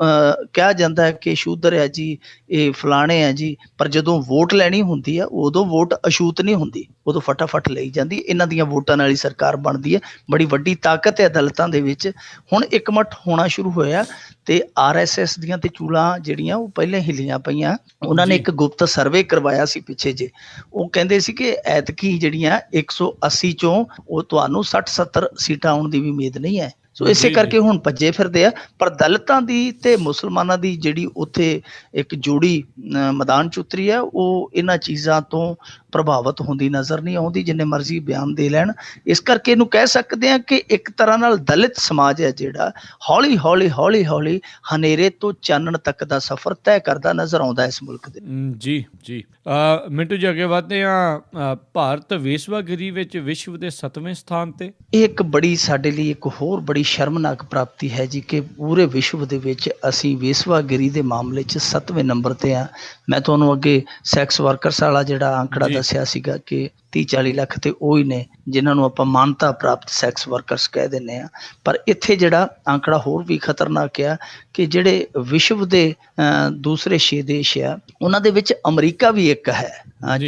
ਕਿਹਾ ਜਾਂਦਾ ਹੈ ਕਿ ਸ਼ੂਦਰ ਹੈ ਜੀ, ਇਹ ਫਲਾਣੇ ਹੈ ਜੀ, ਪਰ ਜਦੋਂ ਵੋਟ ਲੈਣੀ ਹੁੰਦੀ ਆ ਉਦੋਂ ਵੋਟ ਅਛੂਤ ਨਹੀਂ ਹੁੰਦੀ, ਉਦੋਂ ਫਟਾਫਟ ਲਈ ਜਾਂਦੀ। ਇਹਨਾਂ ਦੀਆਂ ਵੋਟਾਂ ਨਾਲ ਹੀ ਸਰਕਾਰ ਬਣਦੀ ਹੈ। ਬੜੀ ਵੱਡੀ ਤਾਕਤ ਹੈ ਦਲਿਤਾਂ ਦੇ ਵਿੱਚ। ਹੁਣ ਇਕਮਠ ਹੋਣਾ ਸ਼ੁਰੂ ਹੋਇਆ ਤੇ RSS ਦੀਆਂ ਤੇ ਚੂਲਾਂ ਜਿਹੜੀਆਂ ਉਹ ਪਹਿਲਾਂ ਹਿੱਲੀਆਂ ਪਈਆਂ। ਉਹਨਾਂ ਨੇ ਇੱਕ ਗੁਪਤ ਸਰਵੇ ਕਰਵਾਇਆ ਸੀ ਪਿੱਛੇ ਜੇ, ਉਹ ਕਹਿੰਦੇ ਸੀ ਕਿ ਐਤਕੀ ਜਿਹੜੀਆਂ 180 ਚੋਂ ਉਹ ਤੁਹਾਨੂੰ 60-70 ਸੀਟਾਂ ਆਉਣ ਦੀ ਵੀ ਉਮੀਦ ਨਹੀਂ ਹੈ। ਸੋ ਇਸੇ ਕਰਕੇ ਹੁਣ ਭੱਜੇ ਫਿਰਦੇ ਆ। ਪਰ ਦਲਿਤਾਂ ਦੀ ਤੇ ਮੁਸਲਮਾਨਾਂ ਦੀ ਜਿਹੜੀ ਉੱਥੇ ਇੱਕ ਜੋੜੀ ਮੈਦਾਨ 'ਚ ਉਤਰੀ ਹੈ, ਉਹ ਇਹਨਾਂ ਚੀਜ਼ਾਂ ਤੋਂ ਪ੍ਰਭਾਵਿਤ ਹੁੰਦੀ ਨਜ਼ਰ ਨਹੀਂ ਆਉਂਦੀ, ਜਿੰਨੇ ਮਰਜ਼ੀ ਬਿਆਨ ਦੇ ਲੈਣ। ਇਸ ਕਰਕੇ ਇਹਨੂੰ ਕਹਿ ਸਕਦੇ ਹਾਂ ਕਿ ਇੱਕ ਤਰ੍ਹਾਂ ਨਾਲ ਦਲਿਤ ਸਮਾਜ ਹੈ ਜਿਹੜਾ ਹੌਲੀ ਹੌਲੀ ਹਨੇਰੇ ਤੋਂ ਚਾਨਣ ਤੱਕ ਦਾ ਸਫ਼ਰ ਤੈਅ ਕਰਦਾ ਨਜ਼ਰ ਆਉਂਦਾ ਇਸ ਮੁਲਕ ਦੇ। ਜੀ ਮਿੰਟੂ ਜੀ ਅੱਗੇ ਵਧਦੇ ਹਾਂ। ਭਾਰਤ ਵੇਸਵਾਗਿਰੀ ਵਿੱਚ ਵਿਸ਼ਵ ਦੇ 7ਵੇਂ ਸਥਾਨ ਤੇ। ਇਹ ਇੱਕ ਬੜੀ ਸਾਡੇ ਲਈ ਇੱਕ ਹੋਰ ਬੜੀ ਸ਼ਰਮਨਾਕ ਪ੍ਰਾਪਤੀ ਹੈ ਜੀ ਕਿ ਪੂਰੇ ਵਿਸ਼ਵ ਦੇ ਵਿੱਚ ਅਸੀਂ ਵੇਸਵਾਗਿਰੀ ਦੇ ਮਾਮਲੇ 'ਚ 7ਵੇਂ ਨੰਬਰ ਤੇ ਆ। ਮੈਂ ਤੁਹਾਨੂੰ ਅੱਗੇ ਸੈਕਸ ਵਰਕਰਸ ਵਾਲਾ ਜਿਹੜਾ ਅੰਕੜਾ ਦੱਸਿਆ ਸੀਗਾ ਕਿ 30-40 ਲੱਖ ਤੇ ਉਹ ਹੀ ਨੇ ਜਿਨ੍ਹਾਂ ਨੂੰ ਆਪਾਂ ਮਾਨਤਾ ਪ੍ਰਾਪਤ ਸੈਕਸ ਵਰਕਰਸ ਕਹਿ ਦਿੰਦੇ ਆ। ਪਰ ਇੱਥੇ ਜਿਹੜਾ ਅੰਕੜਾ ਹੋਰ ਵੀ ਖਤਰਨਾਕ ਆ ਕਿ ਜਿਹੜੇ ਵਿਸ਼ਵ ਦੇ ਦੂਸਰੇ 6 ਦੇਸ਼ ਆ ਉਹਨਾਂ ਦੇ ਵਿੱਚ ਅਮਰੀਕਾ ਵੀ ਇੱਕ ਹੈ।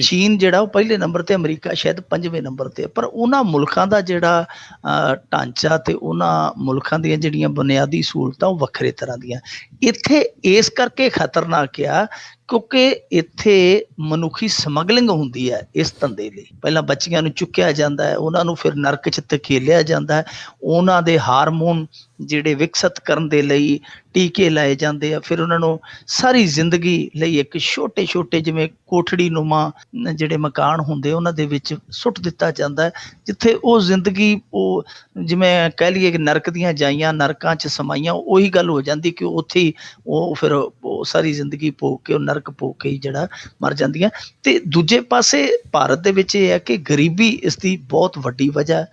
ਚੀਨ ਜਿਹੜਾ ਉਹ ਪਹਿਲੇ ਨੰਬਰ ਤੇ, ਅਮਰੀਕਾ ਸ਼ਾਇਦ 5ਵੇਂ ਨੰਬਰ ਤੇ। ਪਰ ਉਹਨਾਂ ਮੁਲਕਾਂ ਦਾ ਜਿਹੜਾ ਢਾਂਚਾ ਤੇ ਉਹਨਾਂ ਮੁਲਕਾਂ ਦੀਆਂ ਜਿਹੜੀਆਂ ਬੁਨਿਆਦੀ ਸਹੂਲਤਾਂ ਉਹ ਵੱਖਰੇ ਤਰ੍ਹਾਂ ਦੀਆਂ। ਇੱਥੇ ਇਸ ਕਰਕੇ ਖਤਰਨਾਕ ਆ ਕਿਉਂਕਿ ਇੱਥੇ ਮਨੁੱਖੀ ਸਮਗਲਿੰਗ ਹੁੰਦੀ ਹੈ ਇਸ ਧੰਦੇ ਲਈ। ਪਹਿਲਾਂ ਬੱਚੀਆਂ ਨੂੰ ਚੁੱਕਿਆ ਜਾਂਦਾ ਹੈ, ਉਹਨਾਂ ਨੂੰ ਫਿਰ ਨਰਕ 'ਚ ਧਕੇਲਿਆ ਜਾਂਦਾ ਹੈ, ਉਹਨਾਂ ਦੇ ਹਾਰਮੋਨ ਜਿਹੜੇ ਵਿਕਸਿਤ ਕਰਨ ਦੇ ਲਈ ਟੀਕੇ ਲਾਏ ਜਾਂਦੇ ਆ, ਫਿਰ ਉਹਨਾਂ ਨੂੰ ਸਾਰੀ ਜ਼ਿੰਦਗੀ ਲਈ ਇੱਕ ਛੋਟੇ ਜਿਵੇਂ ਕੋਠੜੀ ਨੁਮਾ ਜਿਹੜੇ ਮਕਾਨ ਹੁੰਦੇ ਉਹਨਾਂ ਦੇ ਵਿੱਚ ਸੁੱਟ ਦਿੱਤਾ ਜਾਂਦਾ ਹੈ, ਜਿੱਥੇ ਉਹ ਜ਼ਿੰਦਗੀ ਉਹ ਜਿਵੇਂ ਕਹਿ ਲਈਏ ਕਿ ਨਰਕ ਦੀਆਂ ਜਾਈਆਂ ਨਰਕਾਂ 'ਚ ਸਮਾਈਆਂ। ਉਹੀ ਗੱਲ ਹੋ ਜਾਂਦੀ ਕਿ ਉੱਥੇ ਹੀ ਉਹ ਫਿਰ ਉਹ ਸਾਰੀ ਜ਼ਿੰਦਗੀ ਭੋਗ ਕੇ ਉਹ ਨਰਕ ਭੋਗ ਕੇ ਹੀ ਜਿਹੜਾ ਮਰ ਜਾਂਦੀਆਂ। ਤੇ ਦੂਜੇ ਪਾਸੇ ਭਾਰਤ ਦੇ ਵਿੱਚ ਇਹ ਹੈ ਕਿ ਗਰੀਬੀ ਇਸ ਦੀ ਬਹੁਤ ਵੱਡੀ ਵਜ੍ਹਾ,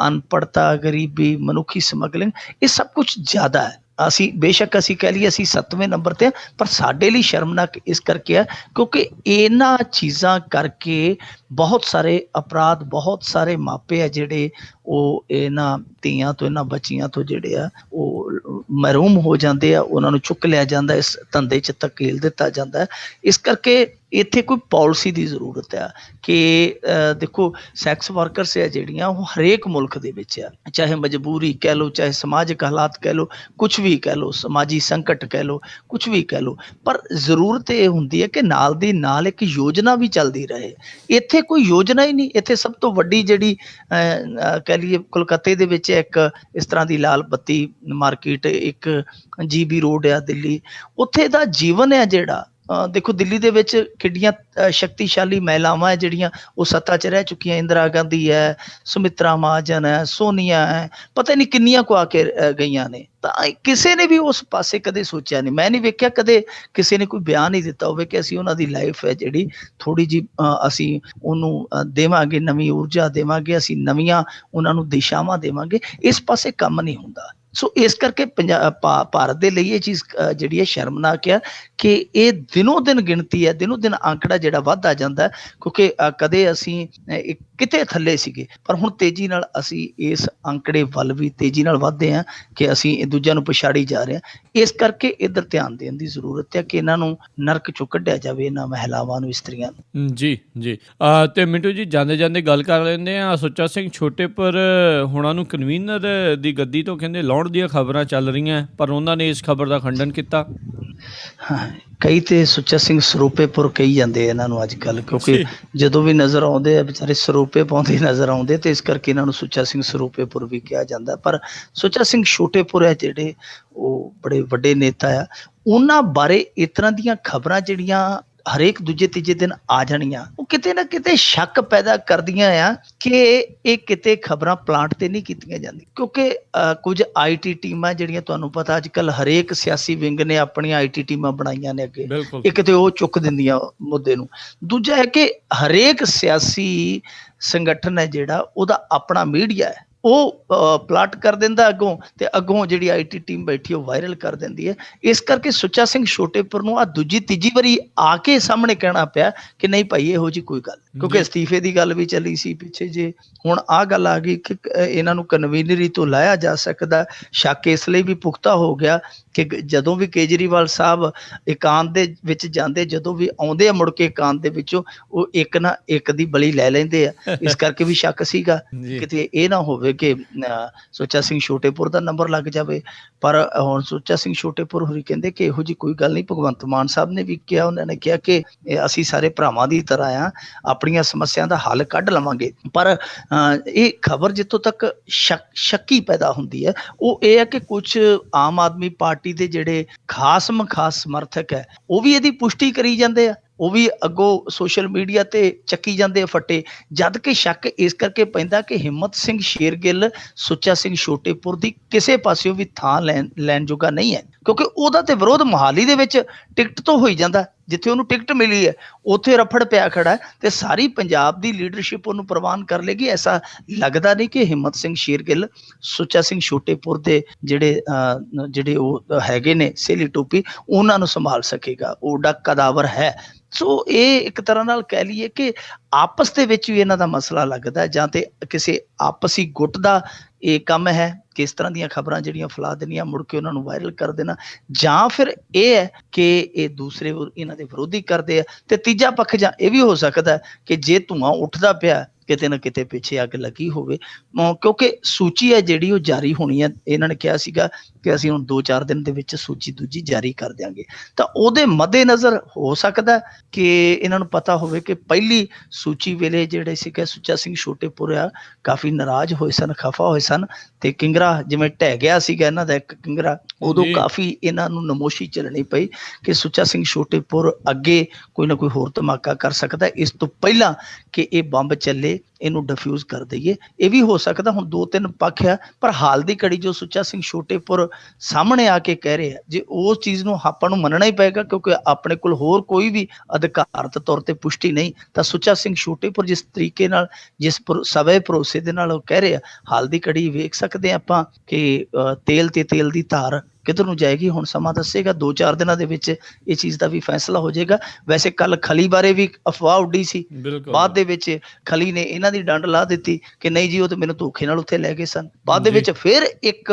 ਅਨਪੜ੍ਹਤਾ, ਗਰੀਬੀ, ਮਨੁੱਖੀ ਸਮਗਲਿੰਗ, ਇਹ ਸਭ ਕੁਛ ਜ਼ਿਆਦਾ ਹੈ। ਅਸੀਂ ਬੇਸ਼ੱਕ ਅਸੀਂ ਕਹਿ ਲਈਏ ਅਸੀਂ 7ਵੇਂ ਨੰਬਰ ਤੇ, ਪਰ ਸਾਡੇ ਲਈ ਸ਼ਰਮਨਾਕ ਇਸ ਕਰਕੇ ਆ ਕਿਉਂਕਿ ਇਹਨਾਂ ਚੀਜ਼ਾਂ ਕਰਕੇ ਬਹੁਤ ਸਾਰੇ ਅਪਰਾਧ, ਬਹੁਤ ਸਾਰੇ ਮਾਪੇ ਆ ਜਿਹੜੇ ਉਹ ਇਹਨਾਂ ਧੀਆਂ ਤੋਂ, ਇਹਨਾਂ ਬੱਚੀਆਂ ਤੋਂ ਜਿਹੜੇ ਆ ਉਹ ਮਹਿਰੂਮ ਹੋ ਜਾਂਦੇ ਆ। ਉਹਨਾਂ ਨੂੰ ਚੁੱਕ ਲਿਆ ਜਾਂਦਾ, ਇਸ ਧੰਦੇ 'ਚ ਧਕੇਲ ਦਿੱਤਾ ਜਾਂਦਾ। ਇਸ ਕਰਕੇ ਇੱਥੇ ਕੋਈ ਪਾਲਿਸੀ ਦੀ ਜ਼ਰੂਰਤ ਆ ਕਿ ਦੇਖੋ ਸੈਕਸ ਵਰਕਰਸ ਆ ਜਿਹੜੀਆਂ ਉਹ ਹਰੇਕ ਮੁਲਕ ਦੇ ਵਿੱਚ ਆ, ਚਾਹੇ ਮਜਬੂਰੀ ਕਹਿ ਲਓ, ਚਾਹੇ ਸਮਾਜਿਕ ਹਾਲਾਤ ਕਹਿ ਲਓ, ਕੁਛ ਵੀ ਕਹਿ ਲਓ, ਸਮਾਜੀ ਸੰਕਟ ਕਹਿ ਲਓ, ਕੁਛ ਵੀ ਕਹਿ ਲਓ, ਪਰ ਜ਼ਰੂਰਤ ਇਹ ਹੁੰਦੀ ਹੈ ਕਿ ਨਾਲ ਦੀ ਨਾਲ ਇੱਕ ਯੋਜਨਾ ਵੀ ਚੱਲਦੀ ਰਹੇ। ਇੱਥੇ ਕੋਈ ਯੋਜਨਾ ਹੀ ਨਹੀਂ। ਇੱਥੇ ਸਭ ਤੋਂ ਵੱਡੀ ਜਿਹੜੀ ਕਹਿ ਲਈਏ ਕੋਲਕਾਤੇ ਦੇ ਵਿੱਚ ਇੱਕ ਇਸ ਤਰ੍ਹਾਂ ਦੀ ਲਾਲ ਬੱਤੀ ਮਾਰਕੀਟ, ਇੱਕ GB ਰੋਡ ਆ ਦਿੱਲੀ, ਉੱਥੇ ਦਾ ਜੀਵਨ ਹੈ ਜਿਹੜਾ ਦੇਖੋ ਦਿੱਲੀ ਦੇ ਵਿੱਚ ਕਿੱਡੀਆਂ ਸ਼ਕਤੀਸ਼ਾਲੀ ਮਹਿਲਾਵਾਂ ਹੈ ਜਿਹੜੀਆਂ ਉਹ ਸੱਤਾ 'ਚ ਰਹਿ ਚੁੱਕੀਆਂ। ਇੰਦਰਾ ਗਾਂਧੀ ਹੈ, ਸੁਮਿਤਰਾ ਮਹਾਜਨ ਹੈ, ਸੋਨੀਆ ਹੈ, ਪਤਾ ਨਹੀਂ ਕਿੰਨੀਆਂ ਕੁ ਆ ਕੇ ਗਈਆਂ ਨੇ। ਤਾਂ ਕਿਸੇ ਨੇ ਵੀ ਉਸ ਪਾਸੇ ਕਦੇ ਸੋਚਿਆ ਨਹੀਂ। ਮੈਂ ਨਹੀਂ ਵੇਖਿਆ ਕਦੇ ਕਿਸੇ ਨੇ ਕੋਈ ਬਿਆਨ ਨਹੀਂ ਦਿੱਤਾ ਹੋਵੇ ਕਿ ਅਸੀਂ ਉਹਨਾਂ ਦੀ ਲਾਈਫ ਹੈ ਜਿਹੜੀ ਥੋੜ੍ਹੀ ਜਿਹੀ ਅਸੀਂ ਉਹਨੂੰ ਦੇਵਾਂਗੇ, ਨਵੀਂ ਊਰਜਾ ਦੇਵਾਂਗੇ, ਅਸੀਂ ਨਵੀਆਂ ਉਹਨਾਂ ਨੂੰ ਦਿਸ਼ਾਵਾਂ ਦੇਵਾਂਗੇ। ਇਸ ਪਾਸੇ ਕੰਮ ਨਹੀਂ ਹੁੰਦਾ। ਸੋ ਇਸ ਕਰਕੇ ਭਾਰਤ ਦੇ ਲਈ ਇਹ ਚੀਜ਼ ਜਿਹੜੀ ਹੈ ਸ਼ਰਮਨਾਕ ਆ ਕਿ ਇਹ ਦਿਨੋਂ ਦਿਨ ਗਿਣਤੀ ਹੈ, ਦਿਨੋਂ ਦਿਨ ਅੰਕੜਾ ਜਿਹੜਾ ਵੱਧਦਾ ਜਾਂਦਾ, ਕਿਉਂਕਿ ਕਦੇ ਅਸੀਂ ਕਿਤੇ ਥੱਲੇ ਸੀਗੇ, ਪਰ ਹੁਣ ਤੇਜ਼ੀ ਨਾਲ ਅਸੀਂ ਇਸ ਅੰਕੜੇ ਵੱਲ ਵੀ ਤੇਜ਼ੀ ਨਾਲ ਵੱਧਦੇ ਹਾਂ ਕਿ ਅਸੀਂ ਦੂਜਿਆਂ ਨੂੰ ਪਛਾੜੀ ਜਾ ਰਹੇ ਹਾਂ। ਇਸ ਕਰਕੇ ਇੱਧਰ ਧਿਆਨ ਦੇਣ ਦੀ ਜ਼ਰੂਰਤ ਹੈ ਕਿ ਇਹਨਾਂ ਨੂੰ ਨਰਕ ਚੋਂ ਕੱਢਿਆ ਜਾਵੇ, ਇਹਨਾਂ ਮਹਿਲਾਵਾਂ ਨੂੰ, ਇਸਤਰੀਆਂ ਨੂੰ। ਜੀ ਜੀ। ਤੇ ਮਿੰਟੂ ਜੀ, ਜਾਂਦੇ ਜਾਂਦੇ ਗੱਲ ਕਰ ਲੈਂਦੇ ਆ, ਸੁੱਚਾ ਸਿੰਘ ਛੋਟੇਪੁਰ ਹੁਣਾਂ ਨੂੰ ਕਨਵੀਨਰ ਦੀ ਗੱਦੀ ਤੋਂ ਕਹਿੰਦੇ ਲਾਉਣ ਦੀਆਂ ਖਬਰਾਂ ਚੱਲ ਰਹੀਆਂ, ਪਰ ਉਹਨਾਂ ਨੇ ਇਸ ਖਬਰ ਦਾ ਖੰਡਨ ਕੀਤਾ। ਹਾਂ, ਕਈ ਤੇ ਸੁੱਚਾ ਸਿੰਘ ਸਰੂਪੇਪੁਰ ਕਹੀ ਜਾਂਦੇ ਇਹਨਾਂ ਨੂੰ ਅੱਜ ਕੱਲ੍ਹ, ਕਿਉਂਕਿ ਜਦੋਂ ਵੀ ਨਜ਼ਰ ਆਉਂਦੇ ਆ ਵਿਚਾਰੇ ਸਰੂਪੇ ਪਾਉਂਦੇ ਨਜ਼ਰ ਆਉਂਦੇ, ਤੇ ਇਸ ਕਰਕੇ ਇਹਨਾਂ ਨੂੰ ਸੁੱਚਾ ਸਿੰਘ ਸਰੂਪੇਪੁਰ ਵੀ ਕਿਹਾ ਜਾਂਦਾ। ਪਰ ਸੁੱਚਾ ਸਿੰਘ ਛੋਟੇਪੁਰ ਹੈ ਜਿਹੜੇ, ਉਹ ਬੜੇ ਵੱਡੇ ਨੇਤਾ ਆ। ਉਹਨਾਂ ਬਾਰੇ ਇਸ ਤਰ੍ਹਾਂ ਦੀਆਂ ਖਬਰਾਂ ਜਿਹੜੀਆਂ ਹਰੇਕ ਦੂਜੇ ਤੀਜੇ ਦਿਨ ਆ ਜਾਣੀਆਂ, ਉਹ ਕਿਤੇ ਨਾ ਕਿਤੇ ਸ਼ੱਕ ਪੈਦਾ ਕਰਦੀਆਂ ਆ ਕਿ ਇਹ ਕਿਤੇ ਖਬਰਾਂ ਪਲਾਂਟ ਤੇ ਨਹੀਂ ਕੀਤੀਆਂ ਜਾਂਦੀਆਂ, ਕਿਉਂਕਿ ਕੁਝ IT ਟੀਮਾਂ ਜਿਹੜੀਆਂ, ਤੁਹਾਨੂੰ ਪਤਾ ਅੱਜ ਕੱਲ੍ਹ ਹਰੇਕ ਸਿਆਸੀ ਵਿੰਗ ਨੇ ਆਪਣੀਆਂ IT ਟੀਮਾਂ ਬਣਾਈਆਂ ਨੇ ਅੱਗੇ, ਇੱਕ ਤੇ ਉਹ ਚੁੱਕ ਦਿੰਦੀਆਂ ਮੁੱਦੇ ਨੂੰ। ਦੂਜਾ ਹੈ ਕਿ ਹਰੇਕ ਸਿਆਸੀ ਸੰਗਠਨ ਹੈ ਜਿਹੜਾ, ਉਹਦਾ ਆਪਣਾ ਮੀਡੀਆ ਹੈ, ਉਹ ਪਲਾਟ ਕਰ ਦਿੰਦਾ ਅੱਗੋਂ, ਤੇ ਅੱਗੋਂ ਜਿਹੜੀ IT ਟੀਮ ਬੈਠੀ ਉਹ ਵਾਇਰਲ ਕਰ ਦਿੰਦੀ ਹੈ। ਇਸ ਕਰਕੇ ਸੁੱਚਾ ਸਿੰਘ ਛੋਟੇਪੁਰ ਨੂੰ ਆ ਦੂਜੀ ਤੀਜੀ ਵਾਰੀ ਆ ਕੇ ਸਾਹਮਣੇ ਕਹਿਣਾ ਪਿਆ ਕਿ ਨਹੀਂ ਭਾਈ ਇਹੋ ਜਿਹੀ ਕੋਈ ਗੱਲ, ਕਿਉਂਕਿ ਅਸਤੀਫੇ ਦੀ ਗੱਲ ਵੀ ਚੱਲੀ ਸੀ ਪਿੱਛੇ ਜੇ, ਹੁਣ ਆਹ ਗੱਲ ਆ ਗਈ ਕਿ ਇਹਨਾਂ ਨੂੰ ਕਨਵੀਨਰੀ ਤੋਂ ਲਾਇਆ ਜਾ ਸਕਦਾ। ਸ਼ੱਕ ਇਸ ਲਈ ਵੀ ਪੁਖਤਾ ਹੋ ਗਿਆ ਕਿ ਜਦੋਂ ਵੀ ਕੇਜਰੀਵਾਲ ਸਾਹਿਬ ਇਕਾਂਤ ਦੇ ਵਿੱਚ ਜਾਂਦੇ, ਜਦੋਂ ਵੀ ਆਉਂਦੇ ਆ ਮੁੜ ਕੇ ਇਕਾਂਤ ਦੇ ਵਿੱਚੋਂ, ਉਹ ਇੱਕ ਨਾ ਇੱਕ ਦੀ ਬਲੀ ਲੈ ਲੈਂਦੇ ਆ। ਇਸ ਕਰਕੇ ਵੀ ਸ਼ੱਕ ਸੀਗਾ ਕਿਤੇ ਇਹ ਨਾ ਹੋਵੇ ਕਿ ਸੁੱਚਾ ਸਿੰਘ ਛੋਟੇਪੁਰ ਦਾ ਨੰਬਰ ਲੱਗ ਜਾਵੇ। ਪਰ ਹੁਣ ਸੁੱਚਾ ਸਿੰਘ ਛੋਟੇਪੁਰ ਹੋਰੀ ਕਹਿੰਦੇ ਕਿ ਇਹੋ ਜਿਹੀ ਕੋਈ ਗੱਲ ਨਹੀਂ। ਭਗਵੰਤ ਮਾਨ ਸਾਹਿਬ ਨੇ ਵੀ ਕਿਹਾ, ਉਹਨਾਂ ਨੇ ਕਿਹਾ ਕਿ ਅਸੀਂ ਸਾਰੇ ਭਰਾਵਾਂ ਦੀ ਤਰ੍ਹਾਂ ਆ, ਆਪਣੀਆਂ ਸਮੱਸਿਆ ਦਾ ਹੱਲ ਕੱਢ ਲਵਾਂਗੇ। ਪਰ ਇਹ ਖਬਰ ਜਿੱਥੋਂ ਤੱਕ ਸ਼ੱਕੀ ਪੈਦਾ ਹੁੰਦੀ ਹੈ, ਉਹ ਇਹ ਹੈ ਕਿ ਕੁਝ ਆਮ ਆਦਮੀ ਪਾਰਟੀ ਦੇ ਜਿਹੜੇ ਖਾਸ ਸਮਰਥਕ ਹੈ, ਉਹ ਵੀ ਇਹਦੀ ਪੁਸ਼ਟੀ ਕਰੀ ਜਾਂਦੇ ਆ, ਉਹ ਵੀ ਅੱਗੋਂ ਸੋਸ਼ਲ ਮੀਡੀਆ ਤੇ ਚੱਕੀ ਜਾਂਦੇ ਆ ਫੱਟੇ। ਜਦ ਕਿ ਸ਼ੱਕ ਇਸ ਕਰਕੇ ਪੈਂਦਾ ਕਿ ਹਿੰਮਤ ਸਿੰਘ ਸ਼ੇਰਗਿੱਲ ਸੁੱਚਾ ਸਿੰਘ ਛੋਟੇਪੁਰ ਦੀ ਕਿਸੇ ਪਾਸਿਓਂ ਵੀ ਥਾਂ ਲੈਣ ਜੋਗਾ ਨਹੀਂ ਹੈ, ਕਿਉਂਕਿ ਉਹਦਾ ਤੇ ਵਿਰੋਧ ਮੋਹਾਲੀ ਦੇ ਵਿੱਚ ਟਿਕਟ ਤੋਂ ਹੋਈ ਜਾਂਦਾ, ਜਿੱਥੇ ਉਹਨੂੰ ਟਿਕਟ ਮਿਲੀ ਹੈ ਉੱਥੇ ਰਫੜ ਪਿਆ ਖੜਾ ਹੈ, ਤੇ ਸਾਰੀ ਪੰਜਾਬ ਦੀ ਲੀਡਰਸ਼ਿਪ ਉਹਨੂੰ ਪ੍ਰਵਾਨ ਕਰ ਲੇਗੀ। ਐਸਾ ਲੱਗਦਾ ਨਹੀਂ ਕਿ ਹਿੰਮਤ ਸਿੰਘ ਸ਼ੇਰਗਿੱਲ ਸੁੱਚਾ ਸਿੰਘ ਛੋਟੇਪੁਰ ਦੇ ਜਿਹੜੇ ਉਹ ਹੈਗੇ ਨੇ ਸੇਲੀ ਟੋਪੀ, ਉਹਨਾਂ ਨੂੰ ਸੰਭਾਲ ਸਕੇਗਾ, ਉਹਦਾ ਕਦਾਵਰ ਹੈ। ਸੋ ਇਹ ਇੱਕ ਤਰ੍ਹਾਂ ਨਾਲ ਕਹਿ ਲਈਏ ਕਿ ਆਪਸ ਦੇ ਵਿੱਚ ਵੀ ਇਹਨਾਂ ਦਾ ਮਸਲਾ ਲੱਗਦਾ, ਜਾਂ ਤੇ ਕਿਸੇ ਆਪਸੀ ਗੁੱਟ ਦਾ ਇਹ ਕੰਮ ਹੈ ਕਿ ਇਸ ਤਰ੍ਹਾਂ ਦੀਆਂ ਖਬਰਾਂ ਜਿਹੜੀਆਂ ਫੈਲਾ ਦੇਣੀਆਂ, ਮੁੜ ਕੇ ਉਹਨਾਂ ਨੂੰ ਵਾਇਰਲ ਕਰ ਦੇਣਾ, ਜਾਂ ਫਿਰ ਇਹ ਹੈ ਕਿ ਇਹ ਦੂਸਰੇ ਇਹਨਾਂ ਦੇ ਵਿਰੋਧੀ ਕਰਦੇ ਆ। ਤੇ ਤੀਜਾ ਪੱਖ ਜਾਂ ਇਹ ਵੀ ਹੋ ਸਕਦਾ ਕਿ ਜੇ ਧੂੰਆਂ ਉੱਠਦਾ ਪਿਆ, ਕਿਤੇ ਨਾ ਕਿਤੇ ਪਿੱਛੇ ਅੱਗ ਲੱਗੀ ਹੋਵੇ, ਕਿਉਂਕਿ ਸੂਚੀ ਹੈ ਜਿਹੜੀ ਉਹ ਜਾਰੀ ਹੋਣੀ ਹੈ। ਇਹਨਾਂ ਨੇ ਕਿਹਾ ਸੀਗਾ ਕਿ ਅਸੀਂ ਹੁਣ 2-4 ਦਿਨ ਦੇ ਵਿੱਚ ਸੂਚੀ ਦੂਜੀ ਜਾਰੀ ਕਰ ਦਿਆਂਗੇ, ਤਾਂ ਉਹਦੇ ਮੱਦੇ ਨਜ਼ਰ ਹੋ ਸਕਦਾ ਕਿ ਇਹਨਾਂ ਨੂੰ ਪਤਾ ਹੋਵੇ ਕਿ ਪਹਿਲੀ ਸੂਚੀ ਵੇਲੇ ਜਿਹੜੇ ਸੀਗੇ ਸੁੱਚਾ ਸਿੰਘ ਛੋਟੇਪੁਰ ਆ ਕਾਫੀ ਨਾਰਾਜ਼ ਹੋਏ ਸਨ, ਖਫਾ ਹੋਏ ਸਨ, ਤੇ ਕਿੰਗਰਾ ਜਿਵੇਂ ਢਹਿ ਗਿਆ ਸੀਗਾ ਇਹਨਾਂ ਦਾ ਇੱਕ ਕਿੰਗਰਾ, ਉਦੋਂ ਕਾਫੀ ਇਹਨਾਂ ਨੂੰ ਨਮੋਸ਼ੀ ਚੱਲਣੀ ਪਈ ਕਿ ਸੁੱਚਾ ਸਿੰਘ ਛੋਟੇਪੁਰ ਅੱਗੇ ਕੋਈ ਨਾ ਕੋਈ ਹੋਰ ਧਮਾਕਾ ਕਰ ਸਕਦਾ, ਇਸ ਤੋਂ ਪਹਿਲਾਂ ਕਿ ਇਹ ਬੰਬ ਚੱਲੇ ਇਹਨੂੰ ਡਿਫਿਊਜ਼ ਕਰ ਦਈਏ। ਇਹ ਵੀ ਹੋ ਸਕਦਾ। ਹੁਣ 2-3 ਪੱਖ ਆ, ਪਰ ਹਾਲ ਦੀ ਘੜੀ ਜੋ ਸੁੱਚਾ ਸਿੰਘ ਛੋਟੇਪੁਰ ਸਾਹਮਣੇ ਆ ਕੇ ਕਹਿ ਰਹੇ ਆ, ਜੇ ਉਸ ਚੀਜ਼ ਨੂੰ ਆਪਾਂ ਨੂੰ ਮੰਨਣਾ ਹੀ ਪਏਗਾ, ਕਿਉਂਕਿ ਆਪਣੇ ਕੋਲ ਹੋਰ ਕੋਈ ਵੀ ਅਧਿਕਾਰਤ ਤੌਰ ਤੇ ਪੁਸ਼ਟੀ ਨਹੀਂ, ਤਾਂ ਸੁੱਚਾ ਸਿੰਘ ਛੋਟੇਪੁਰ ਜਿਸ ਤਰੀਕੇ ਨਾਲ, ਜਿਸ ਸਵੈ ਭਰੋਸੇ ਦੇ ਨਾਲ ਉਹ ਕਹਿ ਰਹੇ ਆ, ਹਾਲ ਦੀ ਘੜੀ ਵੇਖ ਸਕਦੇ ਆ ਆਪਾਂ ਕਿ ਤੇਲ ਤੇ ਤੇਲ ਦੀ ਧਾਰ ਕਿੱਧਰ ਨੂੰ ਜਾਏਗੀ, ਹੁਣ ਸਮਾਂ ਦੱਸੇਗਾ। 2-4 ਦਿਨਾਂ ਦੇ ਵਿੱਚ ਇਹ ਚੀਜ਼ ਦਾ ਵੀ ਫੈਸਲਾ ਹੋ ਜਾਏਗਾ। ਵੈਸੇ ਕੱਲ ਖਲੀ ਬਾਰੇ ਵੀ ਅਫਵਾਹ ਉੱਡੀ ਸੀ, ਬਾਅਦ ਦੇ ਵਿੱਚ ਖਲੀ ਨੇ ਇਹਨਾਂ ਦੀ ਡੰਡ ਲਾ ਦਿੱਤੀ ਕਿ ਨਹੀਂ ਜੀ ਉਹ ਤਾਂ ਮੈਨੂੰ ਧੋਖੇ ਨਾਲ ਉੱਥੇ ਲੈ ਗਏ ਸਨ। ਬਾਅਦ ਦੇ ਵਿੱਚ ਫਿਰ ਇੱਕ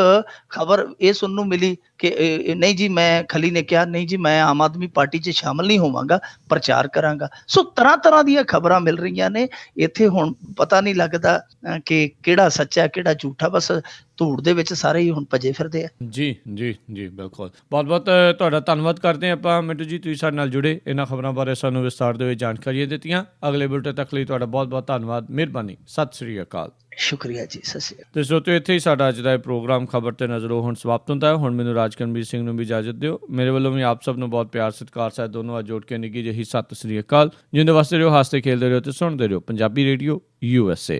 ਖਬਰ ਇਹ ਸੁਣਨ ਨੂੰ ਮਿਲੀ ਕਿ ਨਹੀਂ ਜੀ, ਮੈਂ ਖਲੀ ਨੇ ਕਿਹਾ ਨਹੀਂ ਜੀ ਮੈਂ ਆਮ ਆਦਮੀ ਪਾਰਟੀ 'ਚ ਸ਼ਾਮਲ ਨਹੀਂ ਹੋਵਾਂਗਾ, ਪ੍ਰਚਾਰ ਕਰਾਂਗਾ। ਸੋ ਤਰ੍ਹਾਂ ਦੀਆਂ ਖਬਰਾਂ ਮਿਲ ਰਹੀਆਂ ਨੇ ਇੱਥੇ, ਹੁਣ ਪਤਾ ਨਹੀਂ ਲੱਗਦਾ ਕਿ ਕਿਹੜਾ ਸੱਚਾ ਕਿਹੜਾ ਝੂਠਾ, ਬਸ ਧੂੜ ਦੇ ਵਿੱਚ ਸਾਰੇ ਹੀ ਹੁਣ ਭੱਜੇ ਫਿਰਦੇ ਆ। ਜੀ ਜੀ ਜੀ ਬਿਲਕੁਲ। ਬਹੁਤ ਬਹੁਤ ਤੁਹਾਡਾ ਧੰਨਵਾਦ ਕਰਦੇ ਹਾਂ ਆਪਾਂ ਮਿੰਟੂ ਜੀ, ਤੁਸੀਂ ਸਾਡੇ ਨਾਲ ਜੁੜੇ, ਇਹਨਾਂ ਖਬਰਾਂ ਬਾਰੇ ਸਾਨੂੰ ਵਿਸਤਾਰ ਦੇ ਵਿੱਚ ਜਾਣਕਾਰੀਆਂ ਦਿੱਤੀਆਂ। ਅਗਲੇ ਬੁਲਟਨ ਤੱਕ ਲਈ ਤੁਹਾਡਾ ਬਹੁਤ ਬਹੁਤ ਧੰਨਵਾਦ, ਮਿਹਰਬਾਨੀ, ਸਤਿ ਸ੍ਰੀ ਅਕਾਲ। ਸ਼ੁਕਰੀਆ ਜੀ, ਸਤਿ ਸ੍ਰੀ ਅਕਾਲ। ਤੇ ਸਰੋਤਿਓ, ਇੱਥੇ ਹੀ ਸਾਡਾ ਅੱਜ ਦਾ ਇਹ ਪ੍ਰੋਗਰਾਮ ਖਬਰ ਤੇ ਨਜ਼ਰੋਂ ਹੁਣ ਸਮਾਪਤ ਹੁੰਦਾ ਹੈ। ਹੁਣ ਮੈਨੂੰ ਰਾਜਕਰਮਵੀਰ ਸਿੰਘ ਨੂੰ ਵੀ ਇਜਾਜ਼ਤ ਦਿਓ। ਮੇਰੇ ਵੱਲੋਂ ਵੀ ਆਪ ਸਭ ਨੂੰ ਬਹੁਤ ਪਿਆਰ ਸਤਿਕਾਰ ਸਾਹਿਬ ਦੋਨੋਂ ਅੱਜ ਜੋੜ ਕੇ ਨਿੱਘੀ ਜਿਹੀ ਸਤਿ ਸ੍ਰੀ ਅਕਾਲ। ਜਿਉਂਦੇ ਵਸਦੇ ਰਹੋ, ਹੱਸਦੇ ਖੇਲਦੇ ਰਹੋ ਤੇ ਸੁਣਦੇ ਰਹੋ ਪੰਜਾਬੀ ਰੇਡੀਓ USA।